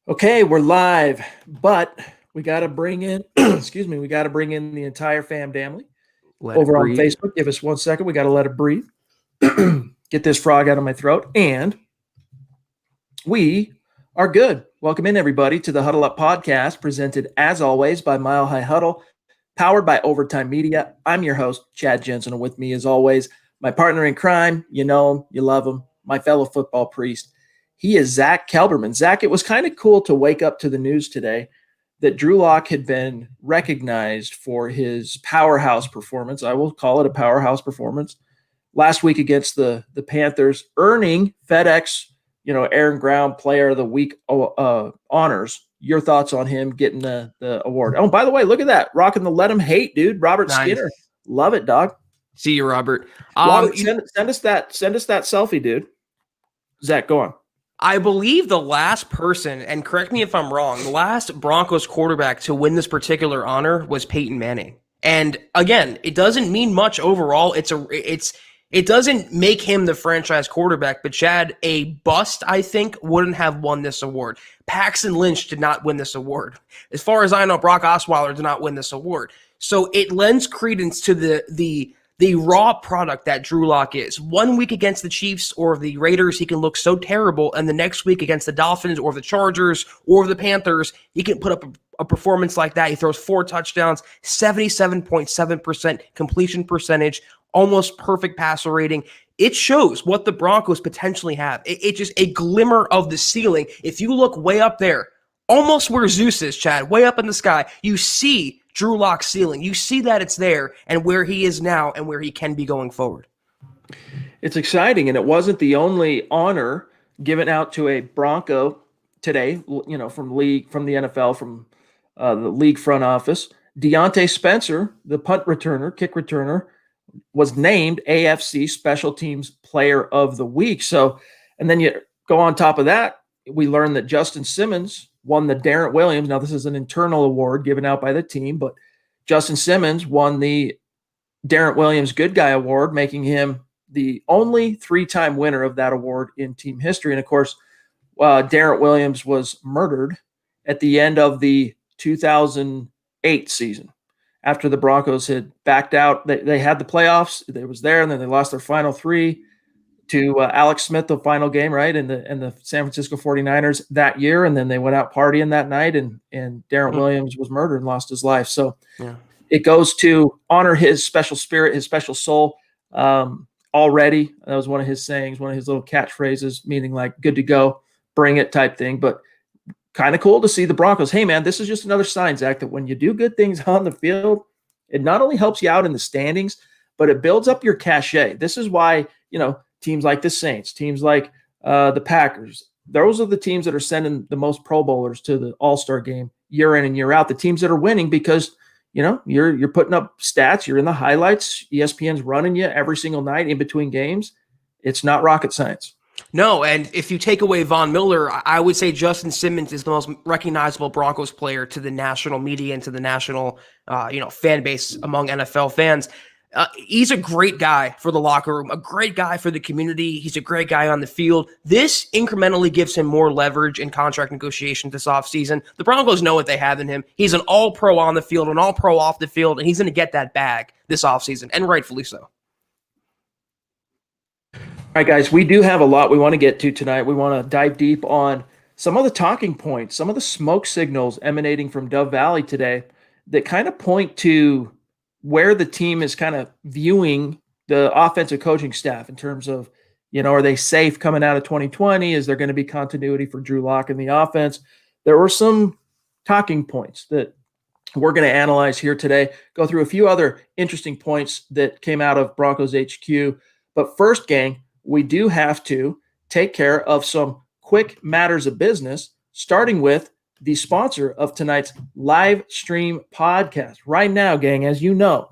Okay, we're live, but we got to bring in, excuse me, we got to bring in the entire fam family Let it over on breathe. Facebook. Give us 1 second. We got to let it breathe. Get this frog out of my throat. And we are good. Welcome in, everybody, to the Huddle Up podcast, presented as always by Mile High Huddle, powered by Overtime Media. I'm your host, Chad Jensen, and with me, as always, my partner in crime. You know him, you love him, my fellow football priest. He is Zack Kelberman. Zack, it was kind of cool to wake up to the news today that Drew Lock had been recognized for his powerhouse performance. I will call it a powerhouse performance last week against the Panthers, earning FedEx, Air and Ground Player of the Week honors. Your thoughts on him getting the award? Oh, by the way, look at that, rocking the Let Him Hate, dude. Robert Nice. Skinner, love it, dog. See you, Robert. Send us that selfie, dude. Zack, go on. I believe the last person, and correct me if I'm wrong, the last Broncos quarterback to win this particular honor was Peyton Manning. And again, it doesn't mean much overall. It doesn't make him the franchise quarterback, but Chad, a bust, I think, wouldn't have won this award. Paxton Lynch did not win this award. As far as I know, Brock Osweiler did not win this award. So it lends credence to the raw product that Drew Lock is. 1 week against the Chiefs or the Raiders, he can look so terrible, and the next week against the Dolphins or the Chargers or the Panthers, he can put up a performance like that. He throws 4 touchdowns, 77.7% completion percentage, almost perfect passer rating. It shows what the Broncos potentially have. It's just a glimmer of the ceiling. If you look way up there, almost where Zeus is, Chad, way up in the sky, you see Drew Lock's ceiling. You see that it's there and where he is now and where he can be going forward. It's exciting, and it wasn't the only honor given out to a Bronco today, from the NFL, from the league front office. Deontay Spencer, the kick returner, was named AFC Special Teams Player of the Week. So, and then you go on top of that, we learned that Justin Simmons won the Darren Williams. Now, this is an internal award given out by the team, but Justin Simmons won the Darren Williams Good Guy Award, making him the only 3-time winner of that award in team history. And of course, Darren Williams was murdered at the end of the 2008 season. After the Broncos had backed out, they had the playoffs. It was there, and then they lost their final 3 to Alex Smith, the final game, right, and the San Francisco 49ers that year, and then they went out partying that night, and Darren Williams was murdered and lost his life. So It goes to honor his special spirit, his special soul already. That was one of his sayings, one of his little catchphrases, meaning like good to go, bring it type thing. But kind of cool to see the Broncos. Hey, man, this is just another sign, Zack, that when you do good things on the field, it not only helps you out in the standings, but it builds up your cachet. This is why, teams like the Saints, teams like the Packers, those are the teams that are sending the most Pro Bowlers to the All-Star game year in and year out. The teams that are winning because, you're putting up stats, you're in the highlights, ESPN's running you every single night in between games. It's not rocket science. No, and if you take away Von Miller, I would say Justin Simmons is the most recognizable Broncos player to the national media and to the national, fan base among NFL fans. He's a great guy for the locker room, a great guy for the community. He's a great guy on the field. This incrementally gives him more leverage in contract negotiations this offseason. The Broncos know what they have in him. He's an all-pro on the field, an all-pro off the field, and he's going to get that bag this offseason, and rightfully so. All right, guys, we do have a lot we want to get to tonight. We want to dive deep on some of the talking points, some of the smoke signals emanating from Dove Valley today that kind of point to where the team is kind of viewing the offensive coaching staff in terms of, are they safe coming out of 2020? Is there going to be continuity for Drew Lock in the offense? There were some talking points that we're going to analyze here today, go through a few other interesting points that came out of Broncos HQ. But first, gang, we do have to take care of some quick matters of business, starting with the sponsor of tonight's live stream podcast. Right now, gang, as you know,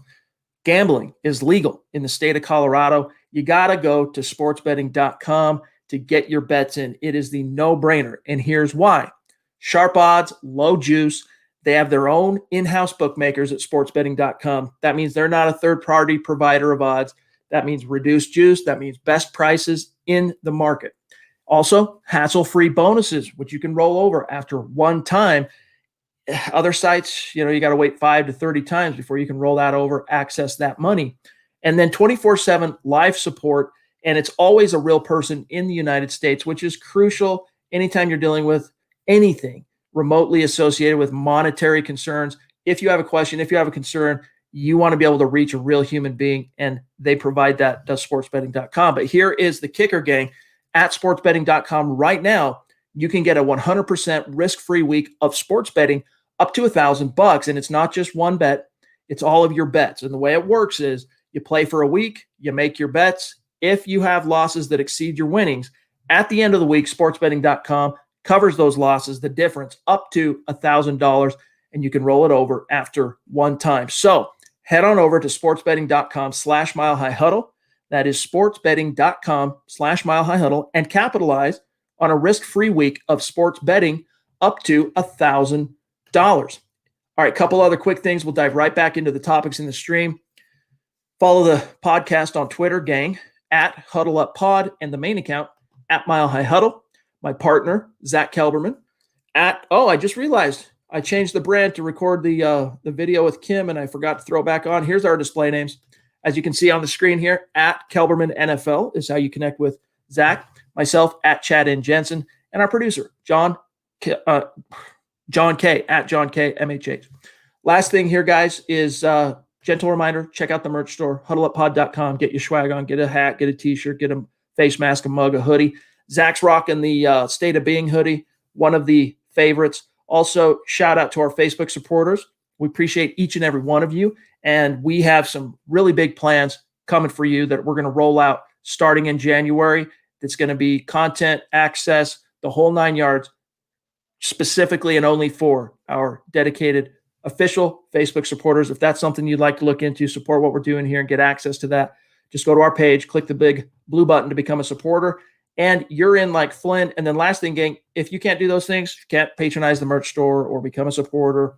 gambling is legal in the state of Colorado. You got to go to sportsbetting.com to get your bets in. It is the no-brainer, and here's why. Sharp odds, low juice. They have their own in-house bookmakers at sportsbetting.com. That means they're not a third-party provider of odds. That means reduced juice. That means best prices in the market. Also, hassle-free bonuses, which you can roll over after one time. Other sites, you got to wait 5 to 30 times before you can roll that over, access that money. And then 24/7 live support. And it's always a real person in the United States, which is crucial anytime you're dealing with anything remotely associated with monetary concerns. If you have a question, if you have a concern, you want to be able to reach a real human being, and they provide that, does sportsbetting.com. But here is the kicker, gang. At sportsbetting.com right now, you can get a 100% risk-free week of sports betting up to $1,000. And it's not just one bet, it's all of your bets. And the way it works is you play for a week, you make your bets. If you have losses that exceed your winnings, at the end of the week, sportsbetting.com covers those losses, the difference up to $1,000, and you can roll it over after one time. So head on over to sportsbetting.com/milehighhuddle. That is sportsbetting.com/milehighhuddle, and capitalize on a risk-free week of sports betting up to $1,000. All right, couple other quick things. We'll dive right back into the topics in the stream. Follow the podcast on Twitter, gang, at Huddle Up Pod, and the main account at Mile High Huddle. My partner, Zack Kelberman, I just realized I changed the brand to record the video with Kim, and I forgot to throw it back on. Here's our display names. As you can see on the screen here, at Kelberman NFL is how you connect with Zack. Myself, at Chad and Jensen, and our producer, John K, at John K MHH. Last thing here, guys, is gentle reminder, check out the merch store, huddleuppod.com. Get your swag on, get a hat, get a t-shirt, get a face mask, a mug, a hoodie. Zach's rocking the State of Being hoodie, one of the favorites. Also, shout out to our Facebook supporters. We appreciate each and every one of you, and we have some really big plans coming for you that we're going to roll out starting in January. It's going to be content, access, the whole 9 yards, specifically and only for our dedicated official Facebook supporters. If that's something you'd like to look into, support what we're doing here and get access to that, just go to our page, click the big blue button to become a supporter, and you're in like Flynn. And then last thing, gang, if you can't do those things, you can't patronize the merch store or become a supporter,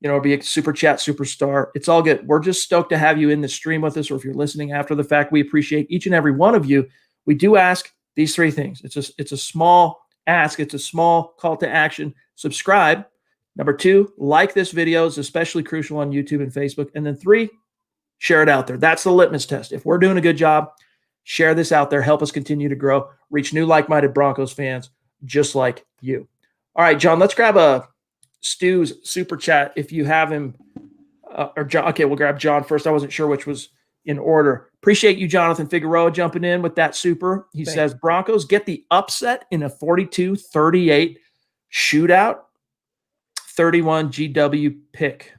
be a super chat superstar, it's all good. We're just stoked to have you in the stream with us, or if you're listening after the fact, we appreciate each and every one of you. We do ask these three things. It's a small ask. It's a small call to action. Subscribe. Number 2, like this video. Is especially crucial on YouTube and Facebook. And then 3, share it out there. That's the litmus test. If we're doing a good job, share this out there. Help us continue to grow, reach new like-minded Broncos fans just like you. All right, John, let's grab a Stu's super chat if you have him. Or John. Okay, we'll grab John first. I wasn't sure which was in order. Appreciate you, Jonathan Figueroa, jumping in with that super. He says, Broncos get the upset in a 42-38 shootout, 31 GW pick.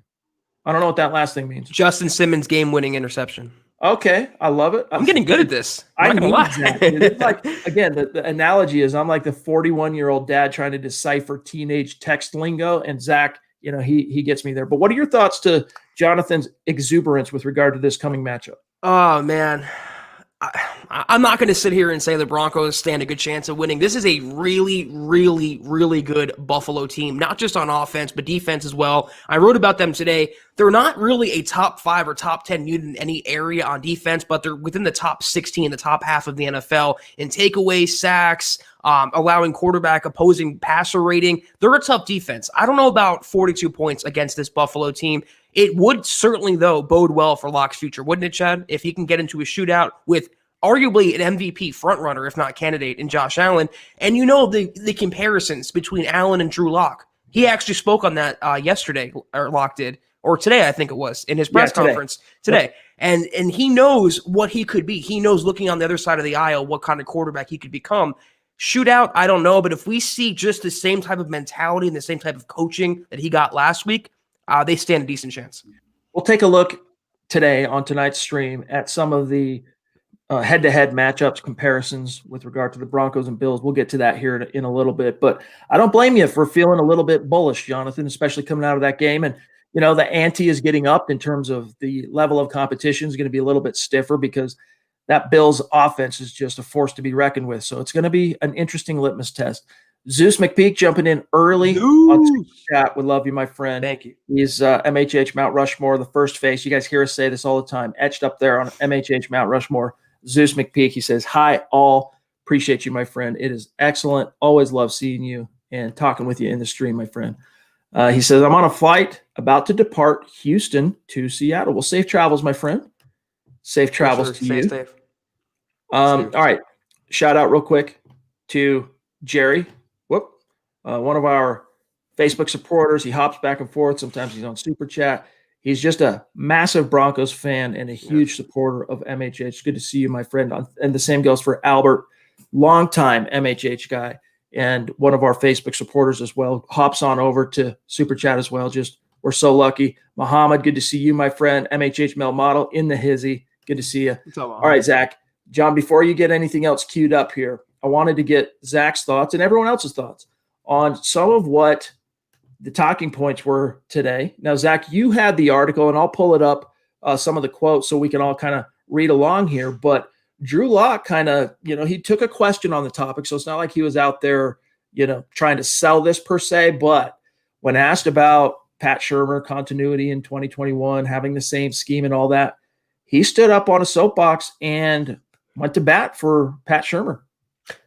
I don't know what that last thing means. Justin Simmons game-winning interception. Okay, I love it. I'm getting good at this. I need that. It's like, again, the analogy is I'm like the 41-year-old dad trying to decipher teenage text lingo, and Zach, he gets me there. But what are your thoughts to Jonathan's exuberance with regard to this coming matchup? Oh, man. I'm not going to sit here and say the Broncos stand a good chance of winning. This is a really, really, really good Buffalo team, not just on offense, but defense as well. I wrote about them today. They're not really a top 5 or top 10 unit in any area on defense, but they're within the top 16, the top half of the NFL in takeaways, sacks, allowing quarterback opposing passer rating. They're a tough defense. I don't know about 42 points against this Buffalo team. It would certainly, though, bode well for Locke's future, wouldn't it, Chad? If he can get into a shootout with arguably an MVP frontrunner, if not candidate, in Josh Allen. And the comparisons between Allen and Drew Lock. He actually spoke on that yesterday, or Lock did, or today, I think it was, in his press conference today. Yep. And he knows what he could be. He knows, looking on the other side of the aisle, what kind of quarterback he could become. Shootout, I don't know, but if we see just the same type of mentality and the same type of coaching that he got last week, they stand a decent chance. We'll take a look today on tonight's stream at some of the head-to-head matchups, comparisons with regard to the Broncos and Bills. We'll get to that here in a little bit. But I don't blame you for feeling a little bit bullish, Jonathan, especially coming out of that game. And, the ante is getting up in terms of the level of competition is going to be a little bit stiffer because that Bills offense is just a force to be reckoned with. So it's going to be an interesting litmus test. Zeus McPeak jumping in early on chat. We love you, my friend. Thank you. He's MHH Mount Rushmore, the first face. You guys hear us say this all the time. Etched up there on MHH Mount Rushmore. Zeus McPeak, he says, hi, all. Appreciate you, my friend. It is excellent. Always love seeing you and talking with you in the stream, my friend. He says, I'm on a flight about to depart Houston to Seattle. Well, safe travels, my friend. Safe travels to you. Safe. All right. Shout out real quick to Jerry. One of our Facebook supporters. He hops back and forth. Sometimes he's on Super Chat. He's just a massive Broncos fan and a huge supporter of MHH. Good to see you, my friend. And the same goes for Albert, longtime MHH guy, and one of our Facebook supporters as well. Hops on over to Super Chat as well. We're so lucky. Muhammad, good to see you, my friend. MHH male model in the hizzy. Good to see you. All right, Zach. John, before you get anything else queued up here, I wanted to get Zach's thoughts and everyone else's thoughts on some of what the talking points were today. Now, Zach, you had the article, and I'll pull it up, some of the quotes so we can all kind of read along here. But Drew Lock kind of, he took a question on the topic, so it's not like he was out there, trying to sell this per se. But when asked about Pat Shurmur continuity in 2021, having the same scheme and all that, he stood up on a soapbox and went to bat for Pat Shurmur.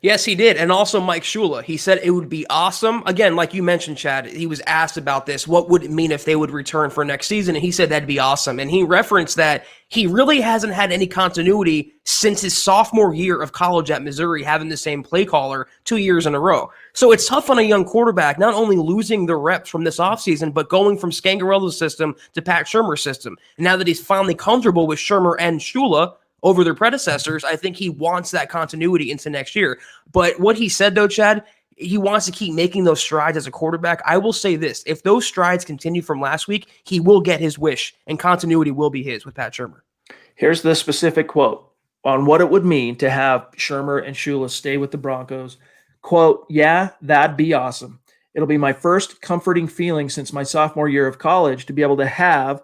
Yes, he did. And also Mike Shula. He said it would be awesome. Again, like you mentioned, Chad, he was asked about this. What would it mean if they would return for next season? And he said that'd be awesome. And he referenced that he really hasn't had any continuity since his sophomore year of college at Missouri, having the same play caller 2 years in a row. So it's tough on a young quarterback, not only losing the reps from this offseason, but going from Scangarello's system to Pat Shurmur's system. And now that he's finally comfortable with Shurmur and Shula over their predecessors, I think he wants that continuity into next year. But what he said, though, Chad, he wants to keep making those strides as a quarterback. I will say this. If those strides continue from last week, he will get his wish, and continuity will be his with Pat Shurmur. Here's the specific quote on what it would mean to have Shurmur and Shula stay with the Broncos. Quote, "Yeah, that'd be awesome. It'll be my first comforting feeling since my sophomore year of college to be able to have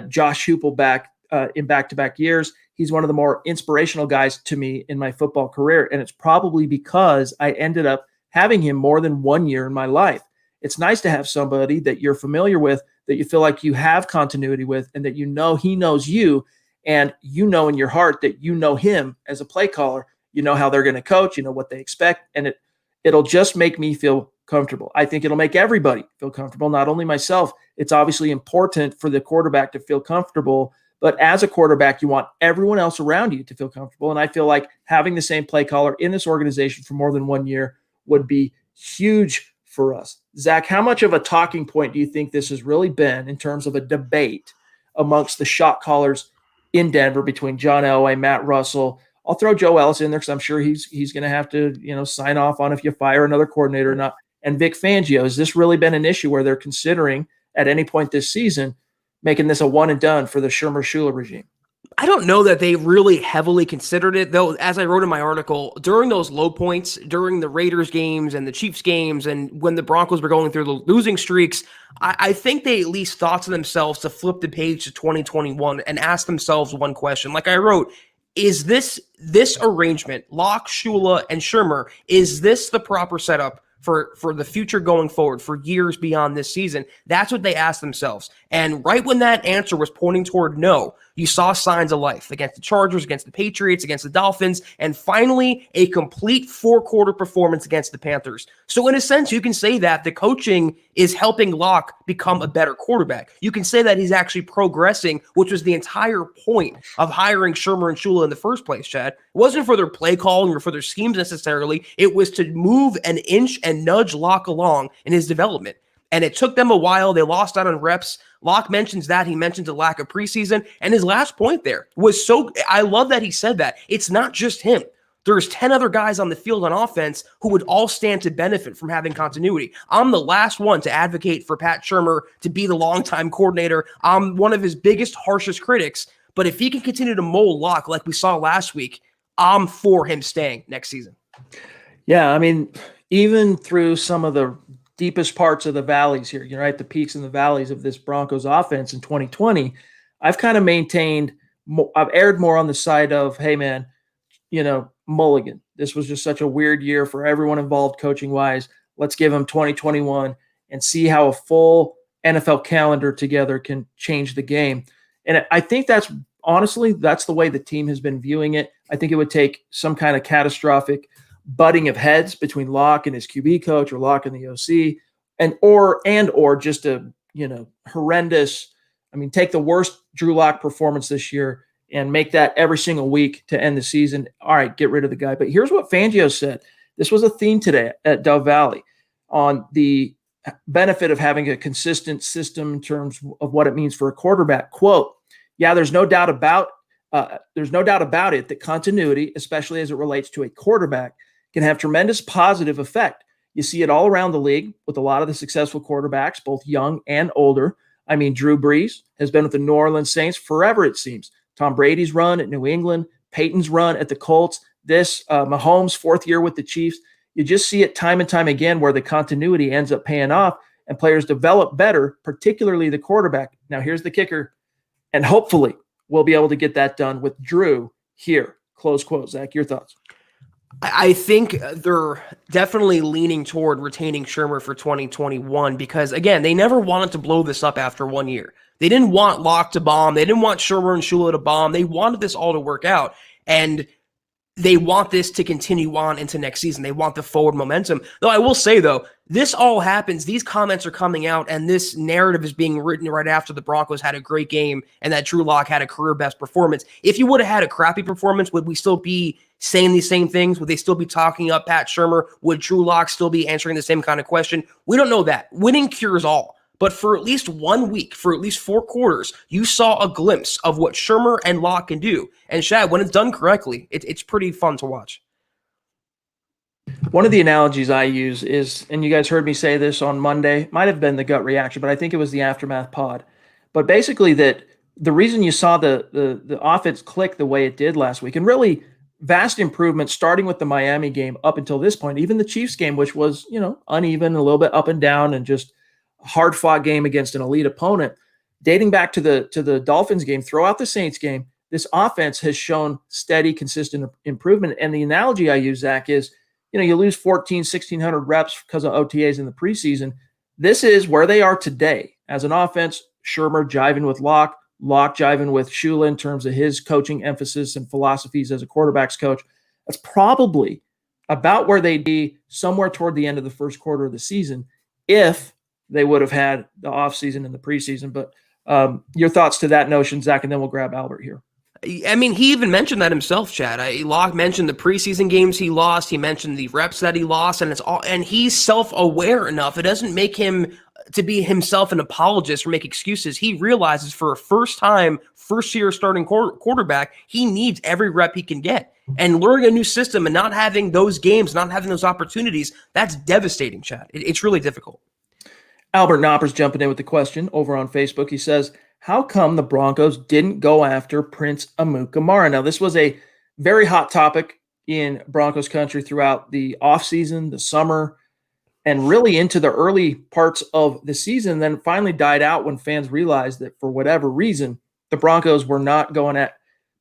Josh Heupel back in back-to-back years. He's one of the more inspirational guys to me in my football career, and it's probably because I ended up having him more than 1 year in my life. It's nice to have somebody that you're familiar with, that you feel like you have continuity with, and that he knows you, and you know in your heart that you know him as a play caller. You know how they're going to coach, you know what they expect, and it'll just make me feel comfortable. I think it'll make everybody feel comfortable, not only myself. It's obviously important for the quarterback to feel comfortable, but as a quarterback, you want everyone else around you to feel comfortable. And I feel like having the same play caller in this organization for more than 1 year would be huge for us." Zach, how much of a talking point do you think this has really been in terms of a debate amongst the shot callers in Denver between John Elway, Matt Russell? I'll throw Joe Ellis in there because I'm sure he's going to have to, sign off on if you fire another coordinator or not. And Vic Fangio, has this really been an issue where they're considering at any point this season making this a one and done for the Shurmur-Shula regime? I don't know that they really heavily considered it, though. As I wrote in my article, during those low points, during the Raiders games and the Chiefs games, and when the Broncos were going through the losing streaks, I think they at least thought to themselves to flip the page to 2021 and ask themselves one question. Like I wrote, is this arrangement, Locke, Shula, and Shurmur, is this the proper setup for the future going forward, for years beyond this season? That's what they asked themselves. And right when that answer was pointing toward no, you saw signs of life against the Chargers, against the Patriots, against the Dolphins, and finally a complete four-quarter performance against the Panthers. So in a sense, you can say that the coaching is helping Locke become a better quarterback. You can say that he's actually progressing, which was the entire point of hiring Shurmur and Shula in the first place, Chad. It wasn't for their play calling or for their schemes necessarily. It was to move an inch and nudge Locke along in his development. And it took them a while. They lost out on reps. Locke mentions that. He mentions a lack of preseason. And his last point there was I love that he said that. It's not just him. There's 10 other guys on the field on offense who would all stand to benefit from having continuity. I'm the last one to advocate for Pat Shurmur to be the longtime coordinator. I'm one of his biggest, harshest critics. But if he can continue to mold Locke like we saw last week, I'm for him staying next season. Yeah, I mean, even through some of the deepest parts of the valleys here, right, the peaks and the valleys of this Broncos offense in 2020, I've kind of maintained, I've erred more on the side of, hey, man, mulligan. This was just such a weird year for everyone involved coaching-wise. Let's give him 2021 and see how a full NFL calendar together can change the game. And I think that's the way the team has been viewing it. I think it would take some kind of catastrophic butting of heads between Locke and his QB coach, or Locke and the OC, or just a horrendous. I mean, take the worst Drew Lock performance this year and make that every single week to end the season. All right, get rid of the guy. But here's what Fangio said. This was a theme today at Dove Valley on the benefit of having a consistent system in terms of what it means for a quarterback. Quote, yeah, there's no doubt about it that continuity, especially as it relates to a quarterback, can have tremendous positive effect. You see it all around the league with a lot of the successful quarterbacks, both young and older. I mean, Drew Brees has been with the New Orleans Saints forever, it seems. Tom Brady's run at New England, Peyton's run at the Colts, this Mahomes' fourth year with the Chiefs. You just see it time and time again where the continuity ends up paying off and players develop better, particularly the quarterback. Now, here's the kicker, and hopefully we'll be able to get that done with Drew here. Close quote. Zach, your thoughts? I think they're definitely leaning toward retaining Shurmur for 2021 because, again, they never wanted to blow this up after 1 year. They didn't want Locke to bomb. They didn't want Shurmur and Shula to bomb. They wanted this all to work out, and they want this to continue on into next season. They want the forward momentum. Though I will say, though, this all happens. These comments are coming out, and this narrative is being written right after the Broncos had a great game and that Drew Lock had a career-best performance. If you would have had a crappy performance, would we still be saying these same things? Would they still be talking up Pat Shurmur? Would Drew Lock still be answering the same kind of question? We don't know that. Winning cures all. But for at least 1 week, for at least 4 quarters, you saw a glimpse of what Shurmur and Locke can do. And Shad, when it's done correctly, it's pretty fun to watch. One of the analogies I use is, and you guys heard me say this on Monday, might have been the gut reaction, but I think it was the Aftermath pod. But basically that the reason you saw the offense click the way it did last week, and really vast improvement starting with the Miami game up until this point, even the Chiefs game, which was, uneven, a little bit up and down, and just hard-fought game against an elite opponent, dating back to the Dolphins game, throw out the Saints game, this offense has shown steady, consistent improvement. And the analogy I use, Zach, is, you lose 1,600 reps because of OTAs in the preseason. This is where they are today as an offense. Shurmur jiving with Locke jiving with Shula in terms of his coaching emphasis and philosophies as a quarterback's coach. That's probably about where they'd be somewhere toward the end of the first quarter of the season if they would have had the offseason and the preseason. But your thoughts to that notion, Zach, and then we'll grab Albert here. I mean, he even mentioned that himself, Chad. Locke mentioned the preseason games he lost. He mentioned the reps that he lost, and he's self-aware enough. It doesn't make him to be himself an apologist or make excuses. He realizes for a first-year starting quarterback, he needs every rep he can get. And learning a new system and not having those games, not having those opportunities, that's devastating, Chad. It's really difficult. Albert Knopper's jumping in with the question over on Facebook. He says, how come the Broncos didn't go after Prince Amukamara? Now, this was a very hot topic in Broncos country throughout the offseason, the summer, and really into the early parts of the season, then finally died out when fans realized that for whatever reason, the Broncos were not going at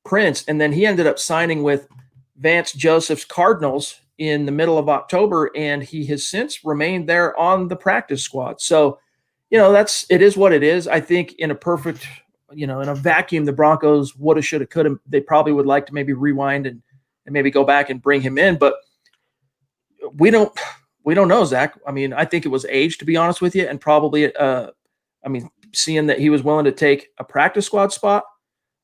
Prince. And then he ended up signing with Vance Joseph's Cardinals in the middle of October, and he has since remained there on the practice squad. So, it is what it is. I think in a perfect, in a vacuum, the Broncos woulda, shoulda, coulda. They probably would like to maybe rewind and maybe go back and bring him in, but we don't know, Zach. I mean, I think it was age, to be honest with you, and probably, seeing that he was willing to take a practice squad spot.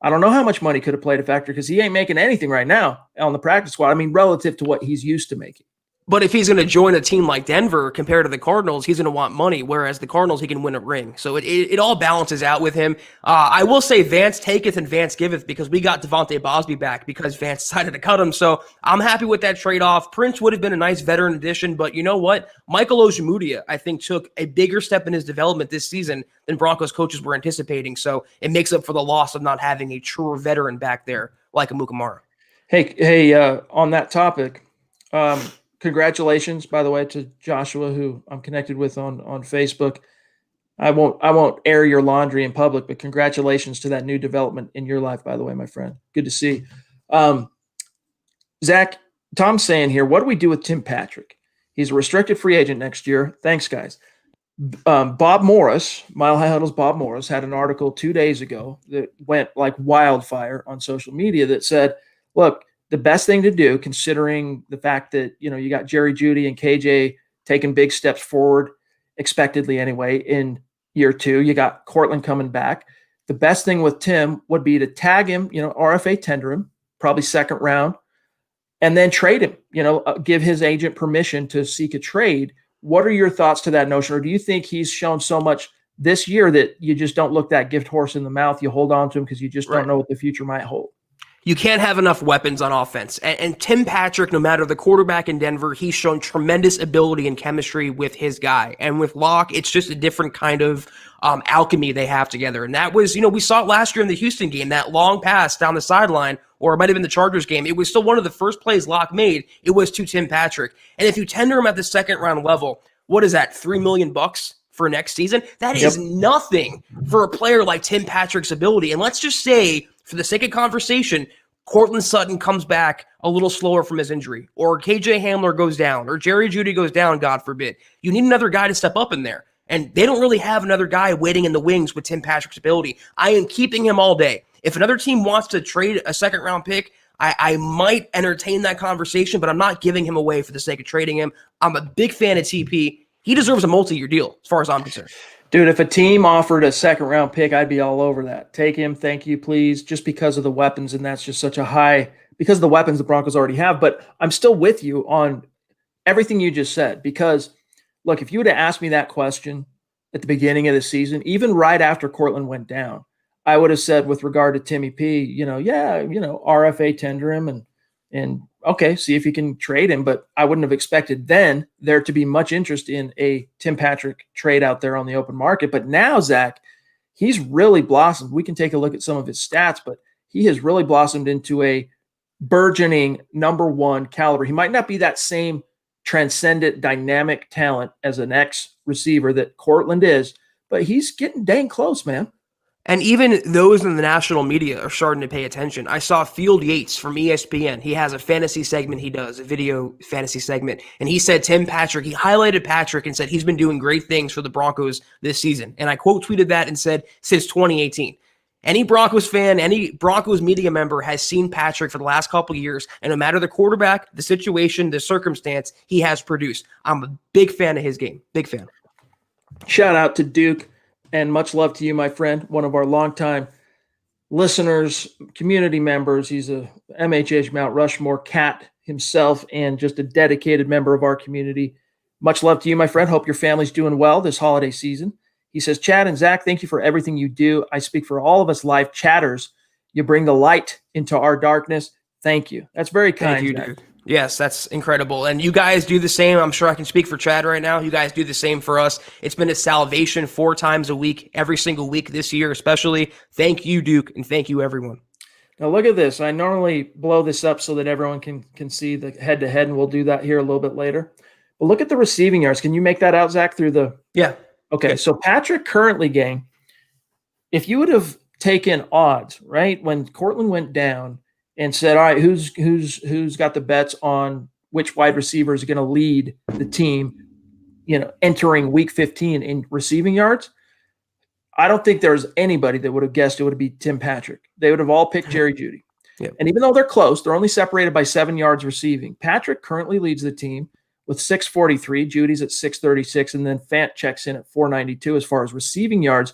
I don't know how much money could have played a factor because he ain't making anything right now on the practice squad. I mean, relative to what he's used to making. But if he's going to join a team like Denver compared to the Cardinals, he's going to want money, whereas the Cardinals, he can win a ring. So it all balances out with him. I will say Vance taketh and Vance giveth because we got Devontae Bosby back because Vance decided to cut him. So I'm happy with that trade-off. Prince would have been a nice veteran addition, but you know what? Michael Ojemudia, I think, took a bigger step in his development this season than Broncos coaches were anticipating. So it makes up for the loss of not having a truer veteran back there like Amukamara. Hey, on that topic, congratulations, by the way, to Joshua, who I'm connected with on Facebook. I won't air your laundry in public, but congratulations to that new development in your life, by the way, my friend. Good to see. Zach, Tom's saying here, what do we do with Tim Patrick? He's a restricted free agent next year. Thanks, guys. Bob Morris, Mile High Huddle's Bob Morris, had an article 2 days ago that went like wildfire on social media that said, look, the best thing to do, considering the fact that, you got Jerry Jeudy and KJ taking big steps forward, expectedly anyway, in year 2. You got Cortland coming back. The best thing with Tim would be to tag him, RFA tender him, probably second round, and then trade him, give his agent permission to seek a trade. What are your thoughts to that notion? Or do you think he's shown so much this year that you just don't look that gift horse in the mouth? You hold on to him because you just don't know what the future might hold. You can't have enough weapons on offense. And Tim Patrick, no matter the quarterback in Denver, he's shown tremendous ability and chemistry with his guy. And with Locke, it's just a different kind of alchemy they have together. And that was, we saw it last year in the Houston game, that long pass down the sideline, or it might have been the Chargers game. It was still one of the first plays Locke made. It was to Tim Patrick. And if you tender him at the second round level, what is that, $3 million for next season? That is nothing for a player like Tim Patrick's ability. And let's just say, for the sake of conversation, Cortland Sutton comes back a little slower from his injury, or KJ Hamler goes down, or Jerry Jeudy goes down, God forbid. You need another guy to step up in there. And they don't really have another guy waiting in the wings with Tim Patrick's ability. I am keeping him all day. If another team wants to trade a second round pick, I might entertain that conversation, but I'm not giving him away for the sake of trading him. I'm a big fan of TP. He deserves a multi-year deal, as far as I'm concerned. Dude, if a team offered a second-round pick, I'd be all over that. Take him, thank you, please, just because of the weapons, and that's just such a high – because of the weapons the Broncos already have. But I'm still with you on everything you just said because, look, if you would have asked me that question at the beginning of the season, even right after Cortland went down, I would have said with regard to Timmy P, RFA tender him and okay, see if you can trade him. But I wouldn't have expected then there to be much interest in a Tim Patrick trade out there on the open market. But now, Zach, he's really blossomed. We can take a look at some of his stats, but he has really blossomed into a burgeoning number 1 caliber. He might not be that same transcendent dynamic talent as an ex-receiver that Cortland is, but he's getting dang close, man. And even those in the national media are starting to pay attention. I saw Field Yates from ESPN. He has a fantasy segment he does, a video fantasy segment. And he said Tim Patrick, he highlighted Patrick and said he's been doing great things for the Broncos this season. And I quote tweeted that and said, since 2018. Any Broncos fan, any Broncos media member has seen Patrick for the last couple of years. And no matter the quarterback, the situation, the circumstance, he has produced. I'm a big fan of his game. Big fan. Shout out to Duke. And much love to you, my friend, one of our longtime listeners, community members. He's a MHH Mount Rushmore cat himself and just a dedicated member of our community. Much love to you, my friend. Hope your family's doing well this holiday season. He says, Chad and Zach, thank you for everything you do. I speak for all of us live chatters. You bring the light into our darkness. Thank you. That's very kind. Thank you, Zach. dude. Yes, that's incredible. And you guys do the same. I'm sure I can speak for Chad right now. You guys do the same for us. It's been a salvation 4 times a week, every single week this year, especially. Thank you, Duke, and thank you, everyone. Now, look at this. I normally blow this up so that everyone can see the head-to-head, and we'll do that here a little bit later. But look at the receiving yards. Can you make that out, Zach, through the – Yeah. Okay, so Patrick currently, gang, if you would have taken odds, right, when Cortland went down – and said, all right, who's got the bets on which wide receiver is going to lead the team, entering week 15 in receiving yards? I don't think there's anybody that would have guessed it would be Tim Patrick. They would have all picked Jerry Jeudy. Yep. And even though they're close, they're only separated by 7 yards receiving. Patrick currently leads the team with 643. Judy's at 636, and then Fant checks in at 492 as far as receiving yards.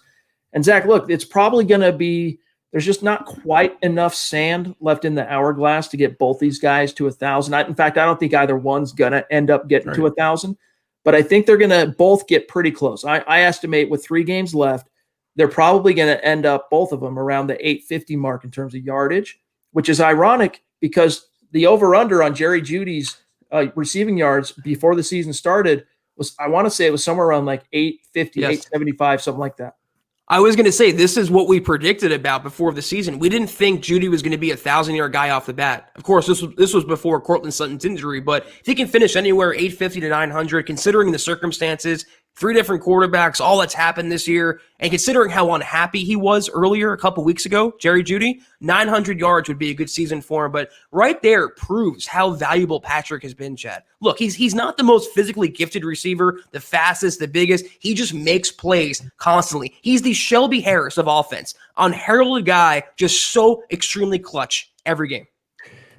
And Zach, look, it's probably going to be – there's just not quite enough sand left in the hourglass to get both these guys to 1,000. In fact, I don't think either one's going to end up getting to 1,000, but I think they're going to both get pretty close. I estimate with 3 games left, they're probably going to end up, both of them, around the 850 mark in terms of yardage, which is ironic because the over-under on Jerry Jeudy's receiving yards before the season started was, I want to say it was somewhere around like 850, 875, something like that. I was going to say, this is what we predicted about before the season. We didn't think Jeudy was going to be a 1,000-yard guy off the bat. Of course, this was before Cortland Sutton's injury, but if he can finish anywhere 850 to 900, considering the circumstances, 3 different quarterbacks, all that's happened this year, and considering how unhappy he was earlier a couple weeks ago, Jerry Jeudy, 900 yards would be a good season for him. But right there proves how valuable Patrick has been, Chad. Look, he's not the most physically gifted receiver, the fastest, the biggest. He just makes plays constantly. He's the Shelby Harris of offense. Unheralded guy, just so extremely clutch every game.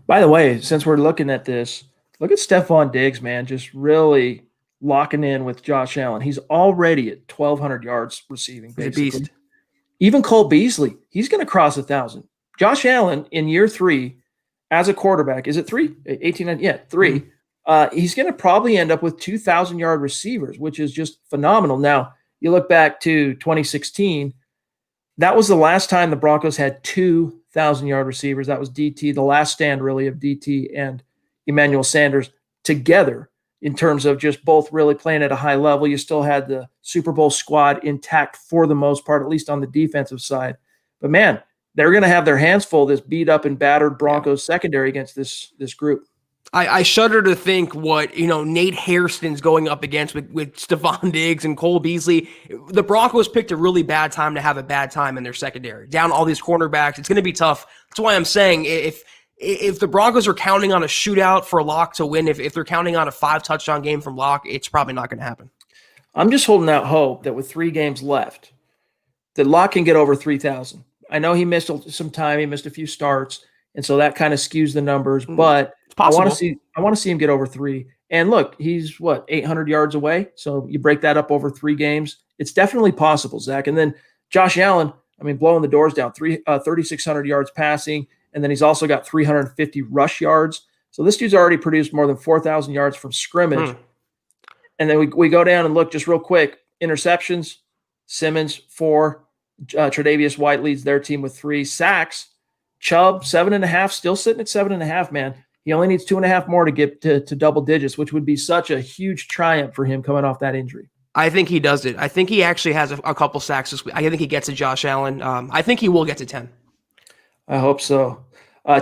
By the way, since we're looking at this, look at Stephon Diggs, man, just really locking in with Josh Allen. He's already at 1,200 yards receiving, He's a basically. beast. Even Cole Beasley, he's going to cross 1,000. Josh Allen in year 3 as a quarterback, is it 3? 18, yeah, 3. He's going to probably end up with 2,000-yard receivers, which is just phenomenal. Now, you look back to 2016, that was the last time the Broncos had 2,000-yard receivers. That was DT, the last stand really of DT and Emmanuel Sanders together in terms of just both really playing at a high level. You still had the Super Bowl squad intact for the most part, at least on the defensive side. But man, they're going to have their hands full, this beat up and battered Broncos secondary against this group. I shudder to think what, Nate Hairston's going up against with Stephon Diggs and Cole Beasley. The Broncos picked a really bad time to have a bad time in their secondary. Down all these cornerbacks, it's going to be tough. That's why I'm saying if the Broncos are counting on a shootout for Locke to win, if they're counting on a 5-touchdown game from Locke, it's probably not going to happen. I'm just holding out hope that with 3 games left, that Locke can get over 3,000. I know he missed some time. He missed a few starts, and so that kind of skews the numbers, but I want to see him get over 3. And look, he's 800 yards away. So you break that up over 3 games. It's definitely possible, Zach. And then Josh Allen, blowing the doors down, 3,600 yards passing. And then he's also got 350 rush yards. So this dude's already produced more than 4,000 yards from scrimmage. And then we go down and look just real quick. Interceptions, Simmons 4, Tre'Davious White leads their team with 3. Sacks, Chubb 7.5, still sitting at 7.5, man. He only needs 2.5 more to get to double digits, which would be such a huge triumph for him coming off that injury. I think he does it. I think he actually has a couple sacks this week. I think he gets to Josh Allen. I think he will get to 10. I hope so.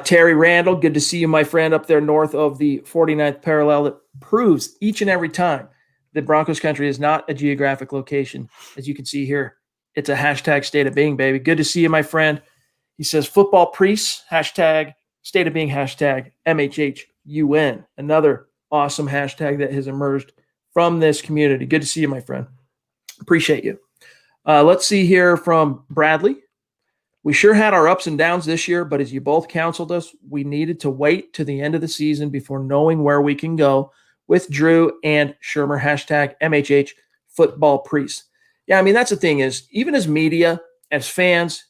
Terry Randall, good to see you, my friend, up there north of the 49th parallel. That proves each and every time that Broncos country is not a geographic location. As you can see here, it's a hashtag state of being, baby. Good to see you, my friend. He says football priests, hashtag state of being, hashtag MHHUN. Another awesome hashtag that has emerged from this community. Good to see you, my friend. Appreciate you. Let's see here from Bradley. We sure had our ups and downs this year, but as you both counseled us, we needed to wait to the end of the season before knowing where we can go with Drew and Shurmur, hashtag MHH football priests. Yeah, that's the thing is, even as media, as fans,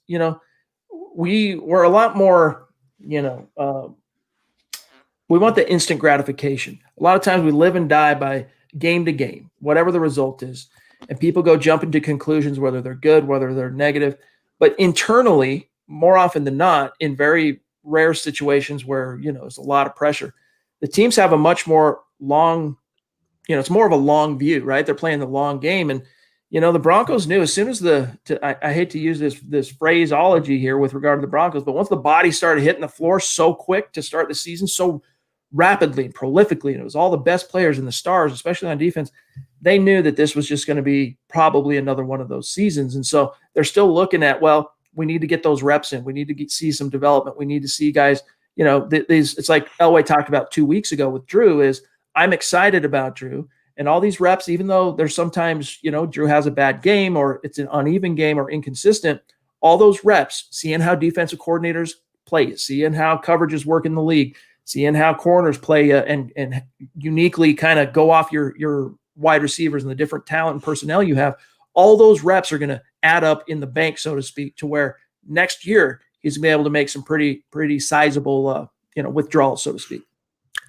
we were a lot more, we want the instant gratification. A lot of times we live and die by game to game, whatever the result is. And people go jumping to conclusions, whether they're good, whether they're negative. But internally, more often than not, in very rare situations where, there's a lot of pressure, the teams have a much more long, it's more of a long view, right? They're playing the long game. And, the Broncos knew as soon as I hate to use this phraseology here with regard to the Broncos, but once the body started hitting the floor so quick to start the season, so rapidly and prolifically, and it was all the best players and the stars, especially on defense, they knew that this was just going to be probably another one of those seasons. And so they're still looking at, well, we need to get those reps in. We need to see some development. We need to see guys, it's like Elway talked about 2 weeks ago with Drew is I'm excited about Drew and all these reps, even though there's sometimes, Drew has a bad game or it's an uneven game or inconsistent, all those reps, seeing how defensive coordinators play, seeing how coverages work in the league, seeing how corners play and uniquely kind of go off your wide receivers and the different talent and personnel you have, all those reps are going to add up in the bank, so to speak, to where next year he's going to be able to make some pretty sizable, withdrawals, so to speak.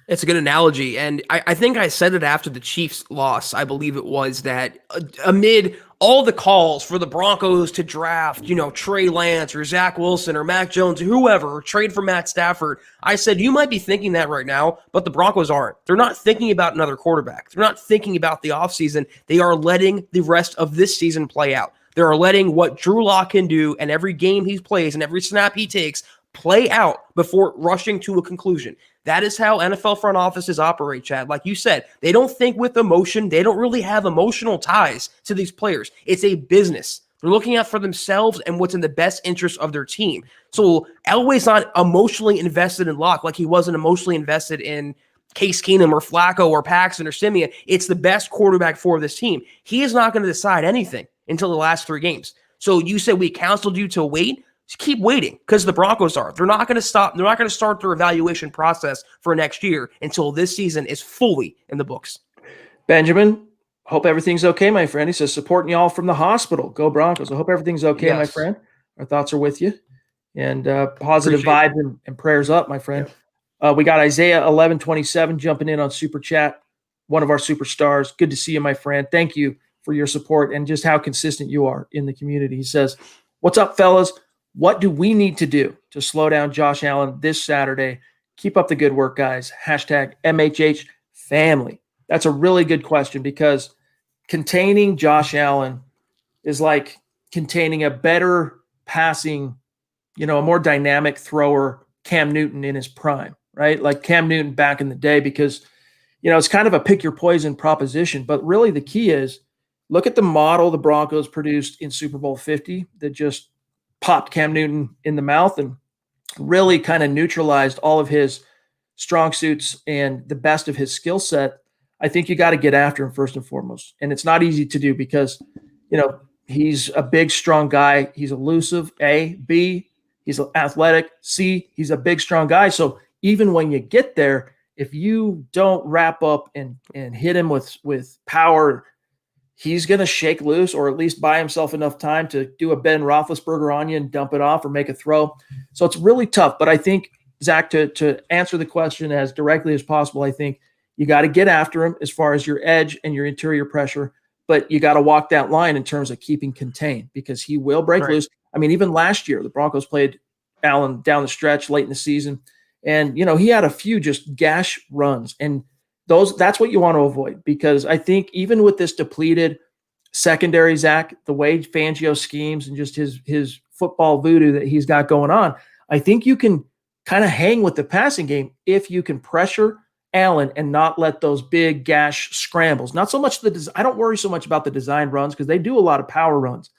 It's a good analogy. And I think I said it after the Chiefs loss. I believe it was that amid all the calls for the Broncos to draft, Trey Lance or Zach Wilson or Mac Jones or whoever, or trade for Matt Stafford, I said, you might be thinking that right now, but the Broncos aren't. They're not thinking about another quarterback. They're not thinking about the offseason. They are letting the rest of this season play out. They're letting what Drew Lock can do and every game he plays and every snap he takes play out before rushing to a conclusion. That is how NFL front offices operate, Chad. Like you said, they don't think with emotion. They don't really have emotional ties to these players. It's a business. They're looking out for themselves and what's in the best interest of their team. So Elway's not emotionally invested in Locke like he wasn't emotionally invested in Case Keenum or Flacco or Paxton or Simeon. It's the best quarterback for this team. He is not going to decide anything until the last 3 games. So you said we counseled you to wait. Just keep waiting, because the Broncos are. They're not going to stop. They're not going to start their evaluation process for next year until this season is fully in the books. Benjamin, hope everything's okay, my friend. He says, supporting y'all from the hospital. Go Broncos. I hope everything's okay, my Yes. friend. Our thoughts are with you. And positive Appreciate vibes and prayers up, my friend. We got Isaiah 1127 jumping in on Super Chat, one of our superstars. Good to see you, my friend. Thank you for your support and just how consistent you are in the community. He says, what's up, fellas? What do we need to do to slow down Josh Allen this Saturday? Keep up the good work, guys. Hashtag MHH family. That's a really good question, because containing Josh Allen is like containing a better passing, a more dynamic thrower, Cam Newton in his prime, right? Like Cam Newton back in the day, because, it's kind of a pick your poison proposition. But really the key is, look at the model the Broncos produced in Super Bowl 50 that just popped Cam Newton in the mouth and really kind of neutralized all of his strong suits and the best of his skill set. I think you got to get after him first and foremost. And it's not easy to do because, he's a big, strong guy. He's elusive, A. B, he's athletic. C, he's a big, strong guy. So even when you get there, if you don't wrap up and hit him with power, he's going to shake loose, or at least buy himself enough time to do a Ben Roethlisberger on you and dump it off or make a throw. So it's really tough. But I think, Zach, to answer the question as directly as possible, I think you got to get after him as far as your edge and your interior pressure, but you got to walk that line in terms of keeping contained, because he will break loose. I mean, even last year, the Broncos played Allen down the stretch late in the season, and, he had a few just gash runs, and that's what you want to avoid, because I think even with this depleted secondary, Zach, the way Fangio schemes and just his football voodoo that he's got going on, I think you can kind of hang with the passing game if you can pressure Allen and not let those big gash scrambles. Not so much I don't worry so much about the design runs, because they do a lot of power runs,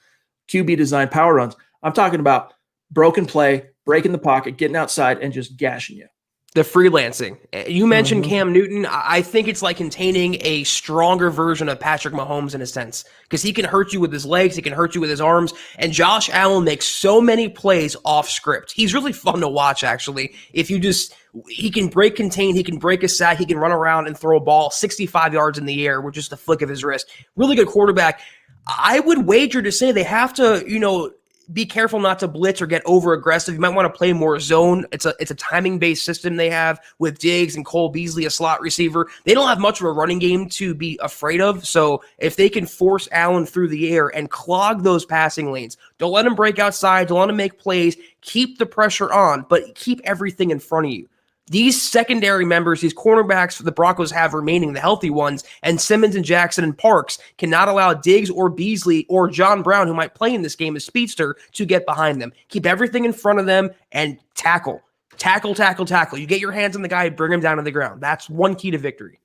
QB design power runs. I'm talking about broken play, breaking the pocket, getting outside, and just gashing you. The freelancing. You mentioned Cam Newton. I think it's like containing a stronger version of Patrick Mahomes in a sense, because he can hurt you with his legs, he can hurt you with his arms, and Josh Allen makes so many plays off script. He's really fun to watch, actually. He can break contain, he can break a sack, he can run around and throw a ball 65 yards in the air with just the flick of his wrist. Really good quarterback. I would wager to say they have to, be careful not to blitz or get over aggressive. You might want to play more zone. It's a timing based system they have with Diggs and Cole Beasley, a slot receiver. They don't have much of a running game to be afraid of. So if they can force Allen through the air and clog those passing lanes, don't let him break outside, don't let him make plays, keep the pressure on, but keep everything in front of you. These secondary members, these cornerbacks the Broncos have remaining, the healthy ones, and Simmons and Jackson and Parks cannot allow Diggs or Beasley or John Brown, who might play in this game as speedster, to get behind them. Keep everything in front of them and tackle. Tackle, tackle, tackle. You get your hands on the guy, bring him down to the ground. That's one key to victory.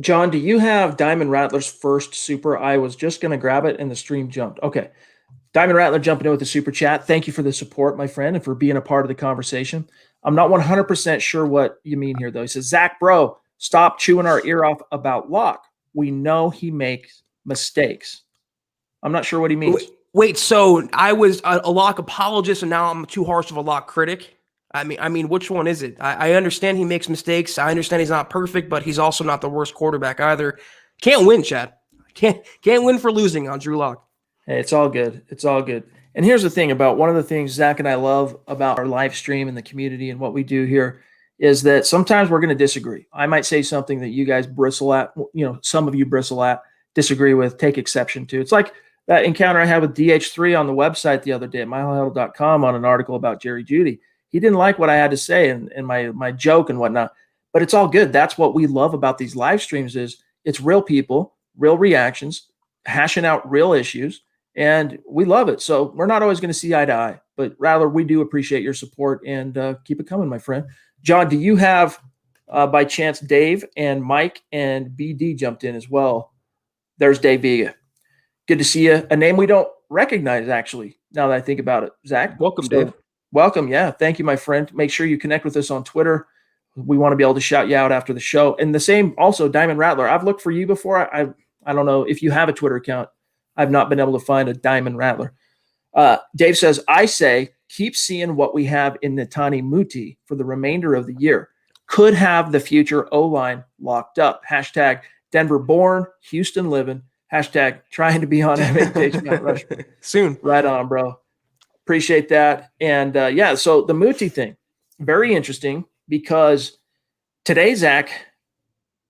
John, do you have Diamond Rattler's first super? I was just going to grab it and the stream jumped. Okay. Diamond Rattler jumping in with the super chat. Thank you for the support, my friend, and for being a part of the conversation. I'm not 100% sure what you mean here, though. He says, Zach, bro, stop chewing our ear off about Locke. We know he makes mistakes. I'm not sure what he means. Wait, so I was a Locke apologist, and now I'm too harsh of a Locke critic? I mean, which one is it? I understand he makes mistakes. I understand he's not perfect, but he's also not the worst quarterback either. Can't win, Chad. Can't win for losing on Drew Lock. Hey, it's all good. It's all good. And here's the thing about one of the things Zach and I love about our live stream and the community and what we do here is that sometimes we're going to disagree. I might say something that you guys bristle at, some of you bristle at, disagree with, take exception to. It's like that encounter I had with DH3 on the website the other day at myhuddle.com on an article about Jerry Jeudy. He didn't like what I had to say and my joke and whatnot, but it's all good. That's what we love about these live streams is it's real people, real reactions, hashing out real issues. And we love it. So we're not always going to see eye to eye, but rather we do appreciate your support and keep it coming, my friend. John, do you have, by chance, Dave and Mike and BD jumped in as well? There's Dave Vega. Good to see you. A name we don't recognize, actually, now that I think about it. Zach? Welcome, Dave. Welcome. Yeah. Thank you, my friend. Make sure you connect with us on Twitter. We want to be able to shout you out after the show. And the same also, Diamond Rattler. I've looked for you before. I don't know if you have a Twitter account. I've not been able to find a Diamond Rattler. Dave says, I say keep seeing what we have in Netane Muti for the remainder of the year. Could have the future O-line locked up. Hashtag Denver born, Houston living. Hashtag trying to be on MHH Mount Rushmore. Soon. Right on, bro. Appreciate that. And so the Muti thing, very interesting because today, Zach,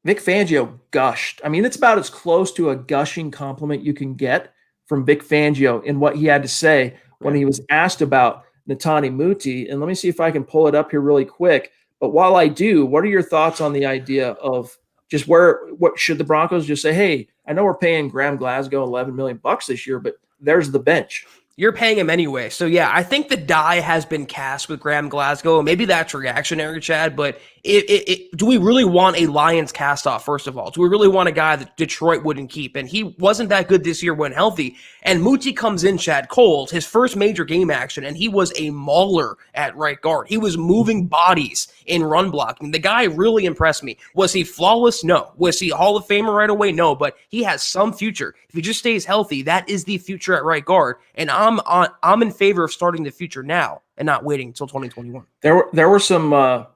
Vic Fangio gushed. I mean, it's about as close to a gushing compliment you can get from Vic Fangio in what he had to say when he was asked about Netane Muti. And let me see if I can pull it up here really quick. But while I do, what are your thoughts on the idea of just what should the Broncos just say, hey, I know we're paying Graham Glasgow $11 million this year, but there's the bench. You're paying him anyway. So, yeah, I think the die has been cast with Graham Glasgow. Maybe that's reactionary, Chad, but do we really want a Lions cast-off, first of all? Do we really want a guy that Detroit wouldn't keep? And he wasn't that good this year when healthy. And Muti comes in, Chad, cold, his first major game action, and he was a mauler at right guard. He was moving bodies in run blocking. The guy really impressed me. Was he flawless? No. Was he Hall of Famer right away? No, but he has some future. If he just stays healthy, that is the future at right guard. And I'm in favor of starting the future now and not waiting until 2021. There were some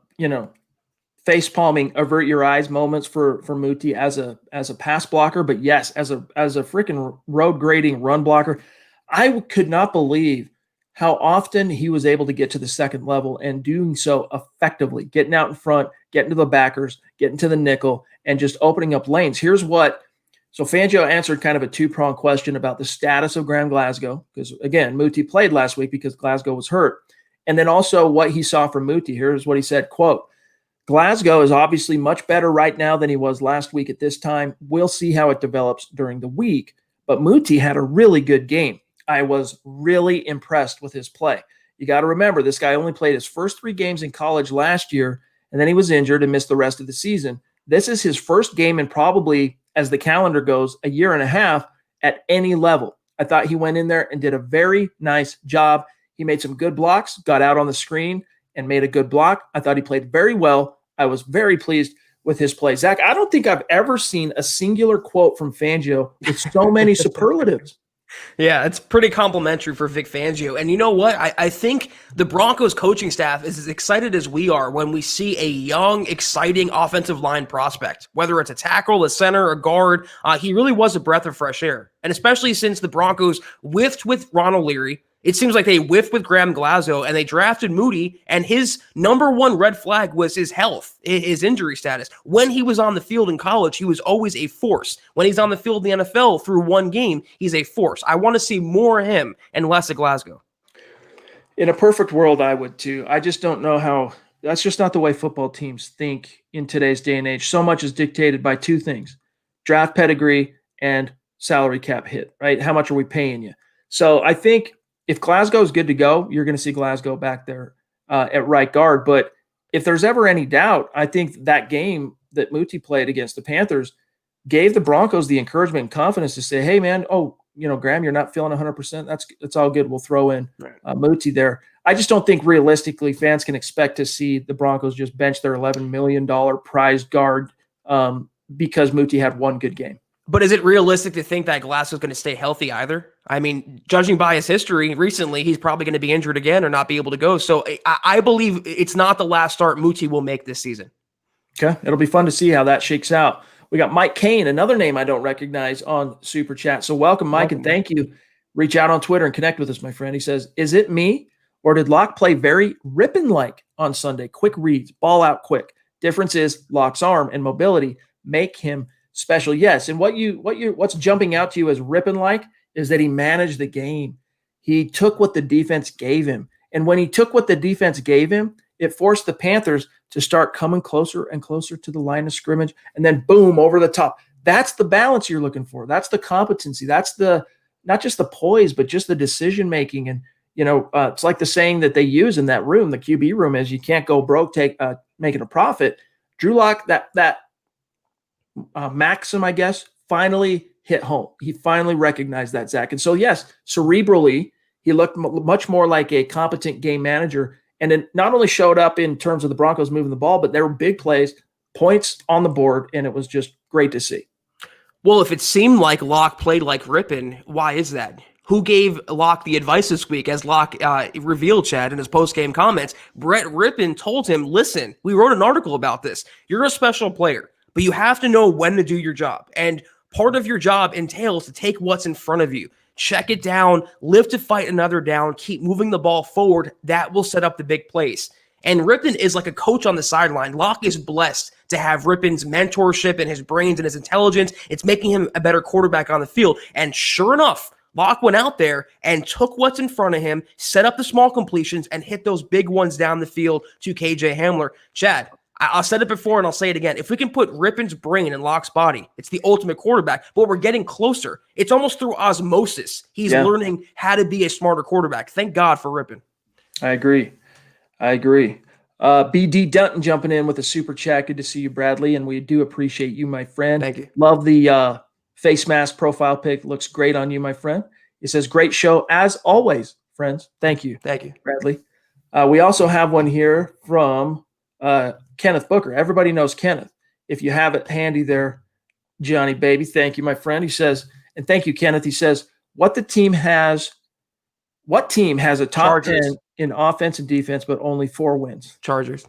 face palming, avert your eyes moments for Muti as a pass blocker, but yes, as a freaking road grading run blocker, I could not believe how often he was able to get to the second level and doing so effectively, getting out in front, getting to the backers, getting to the nickel, and just opening up lanes. So Fangio answered kind of a two-pronged question about the status of Graham Glasgow, because again, Muti played last week because Glasgow was hurt. And then also what he saw from Muti. Here's what he said, quote, Glasgow is obviously much better right now than he was last week at this time. We'll see how it develops during the week. But Muti had a really good game. I was really impressed with his play. You got to remember, this guy only played his first 3 games in college last year, and then he was injured and missed the rest of the season. This is his first game in probably, as the calendar goes, a year and a half at any level. I thought he went in there and did a very nice job. He made some good blocks, got out on the screen, and made a good block. I thought he played very well. I was very pleased with his play. Zach, I don't think I've ever seen a singular quote from Fangio with so many superlatives. Yeah, it's pretty complimentary for Vic Fangio. And you know what? I think the Broncos coaching staff is as excited as we are when we see a young, exciting offensive line prospect, whether it's a tackle, a center, a guard. He really was a breath of fresh air. And especially since the Broncos whiffed with Ron O'Leary, it seems like they whiffed with Graham Glasgow and they drafted Muti, and his number one red flag was his health, his injury status. When he was on the field in college, he was always a force. When he's on the field in the NFL through one game, he's a force. I want to see more of him and less of Glasgow. In a perfect world, I would too. I just don't know how. That's just not the way football teams think in today's day and age. So much is dictated by 2 things: draft pedigree and salary cap hit, right? How much are we paying you? So I think if Glasgow is good to go, you're going to see Glasgow back there at right guard. But if there's ever any doubt, I think that game that Muti played against the Panthers gave the Broncos the encouragement and confidence to say, hey, man, Graham, you're not feeling 100%. That's all good. We'll throw in Muti there. I just don't think realistically fans can expect to see the Broncos just bench their $11 million prized guard because Muti had one good game. But is it realistic to think that Glasgow's going to stay healthy either? I mean, judging by his history recently, he's probably going to be injured again or not be able to go. So I believe it's not the last start Muti will make this season. Okay, it'll be fun to see how that shakes out. We got Mike Kane, another name I don't recognize on Super Chat. So welcome, Mike, and thank you. Reach out on Twitter and connect with us, my friend. He says, is it me or did Locke play very Rippin-like on Sunday? Quick reads, ball out quick. Difference is Locke's arm and mobility make him special. Yes, and what's jumping out to you as Rippin-like is that he managed the game. He took what the defense gave him. And when he took what the defense gave him, it forced the Panthers to start coming closer and closer to the line of scrimmage, and then boom, over the top. That's the balance you're looking for. That's the competency. That's the not just the poise, but just the decision making. And it's like the saying that they use in that room, the QB room, is you can't go broke making a profit. Drew Lock, that maxim, I guess, finally hit home. He finally recognized that, Zach. And so, yes, cerebrally, he looked much more like a competent game manager. And it not only showed up in terms of the Broncos moving the ball, but there were big plays, points on the board, and it was just great to see. Well, if it seemed like Locke played like Rippin, why is that? who gave Locke the advice this week, as Locke revealed, Chad, in his post-game comments. Brett Rippon told him, listen, we wrote an article about this. You're a special player, but you have to know when to do your job. And part of your job entails to take what's in front of you, check it down, live to fight another down, keep moving the ball forward. That will set up the big plays. And Rippon is like a coach on the sideline. Locke is blessed to have Rippon's mentorship and his brains and his intelligence. It's making him a better quarterback on the field. And sure enough, Locke went out there and took what's in front of him, set up the small completions, and hit those big ones down the field to KJ Hamler. Chad, I'll said it before and I'll say it again. If we can put Rippon's brain in Locke's body, it's the ultimate quarterback, but we're getting closer. It's almost through osmosis. He's learning how to be a smarter quarterback. Thank God for Rippon. I agree. BD Dunton jumping in with a super chat. Good to see you, Bradley, and we do appreciate you, my friend. Thank you. Love the face mask profile pic. Looks great on you, my friend. It says, great show as always, friends. Thank you. Thank you, Bradley. We also have one here from Kenneth Booker. Everybody knows Kenneth. If you have it handy there, Johnny baby, thank you, my friend. He says, and thank you, Kenneth. He says, what team has a top Chargers. 10 in offense and defense, but only 4 wins? Chargers.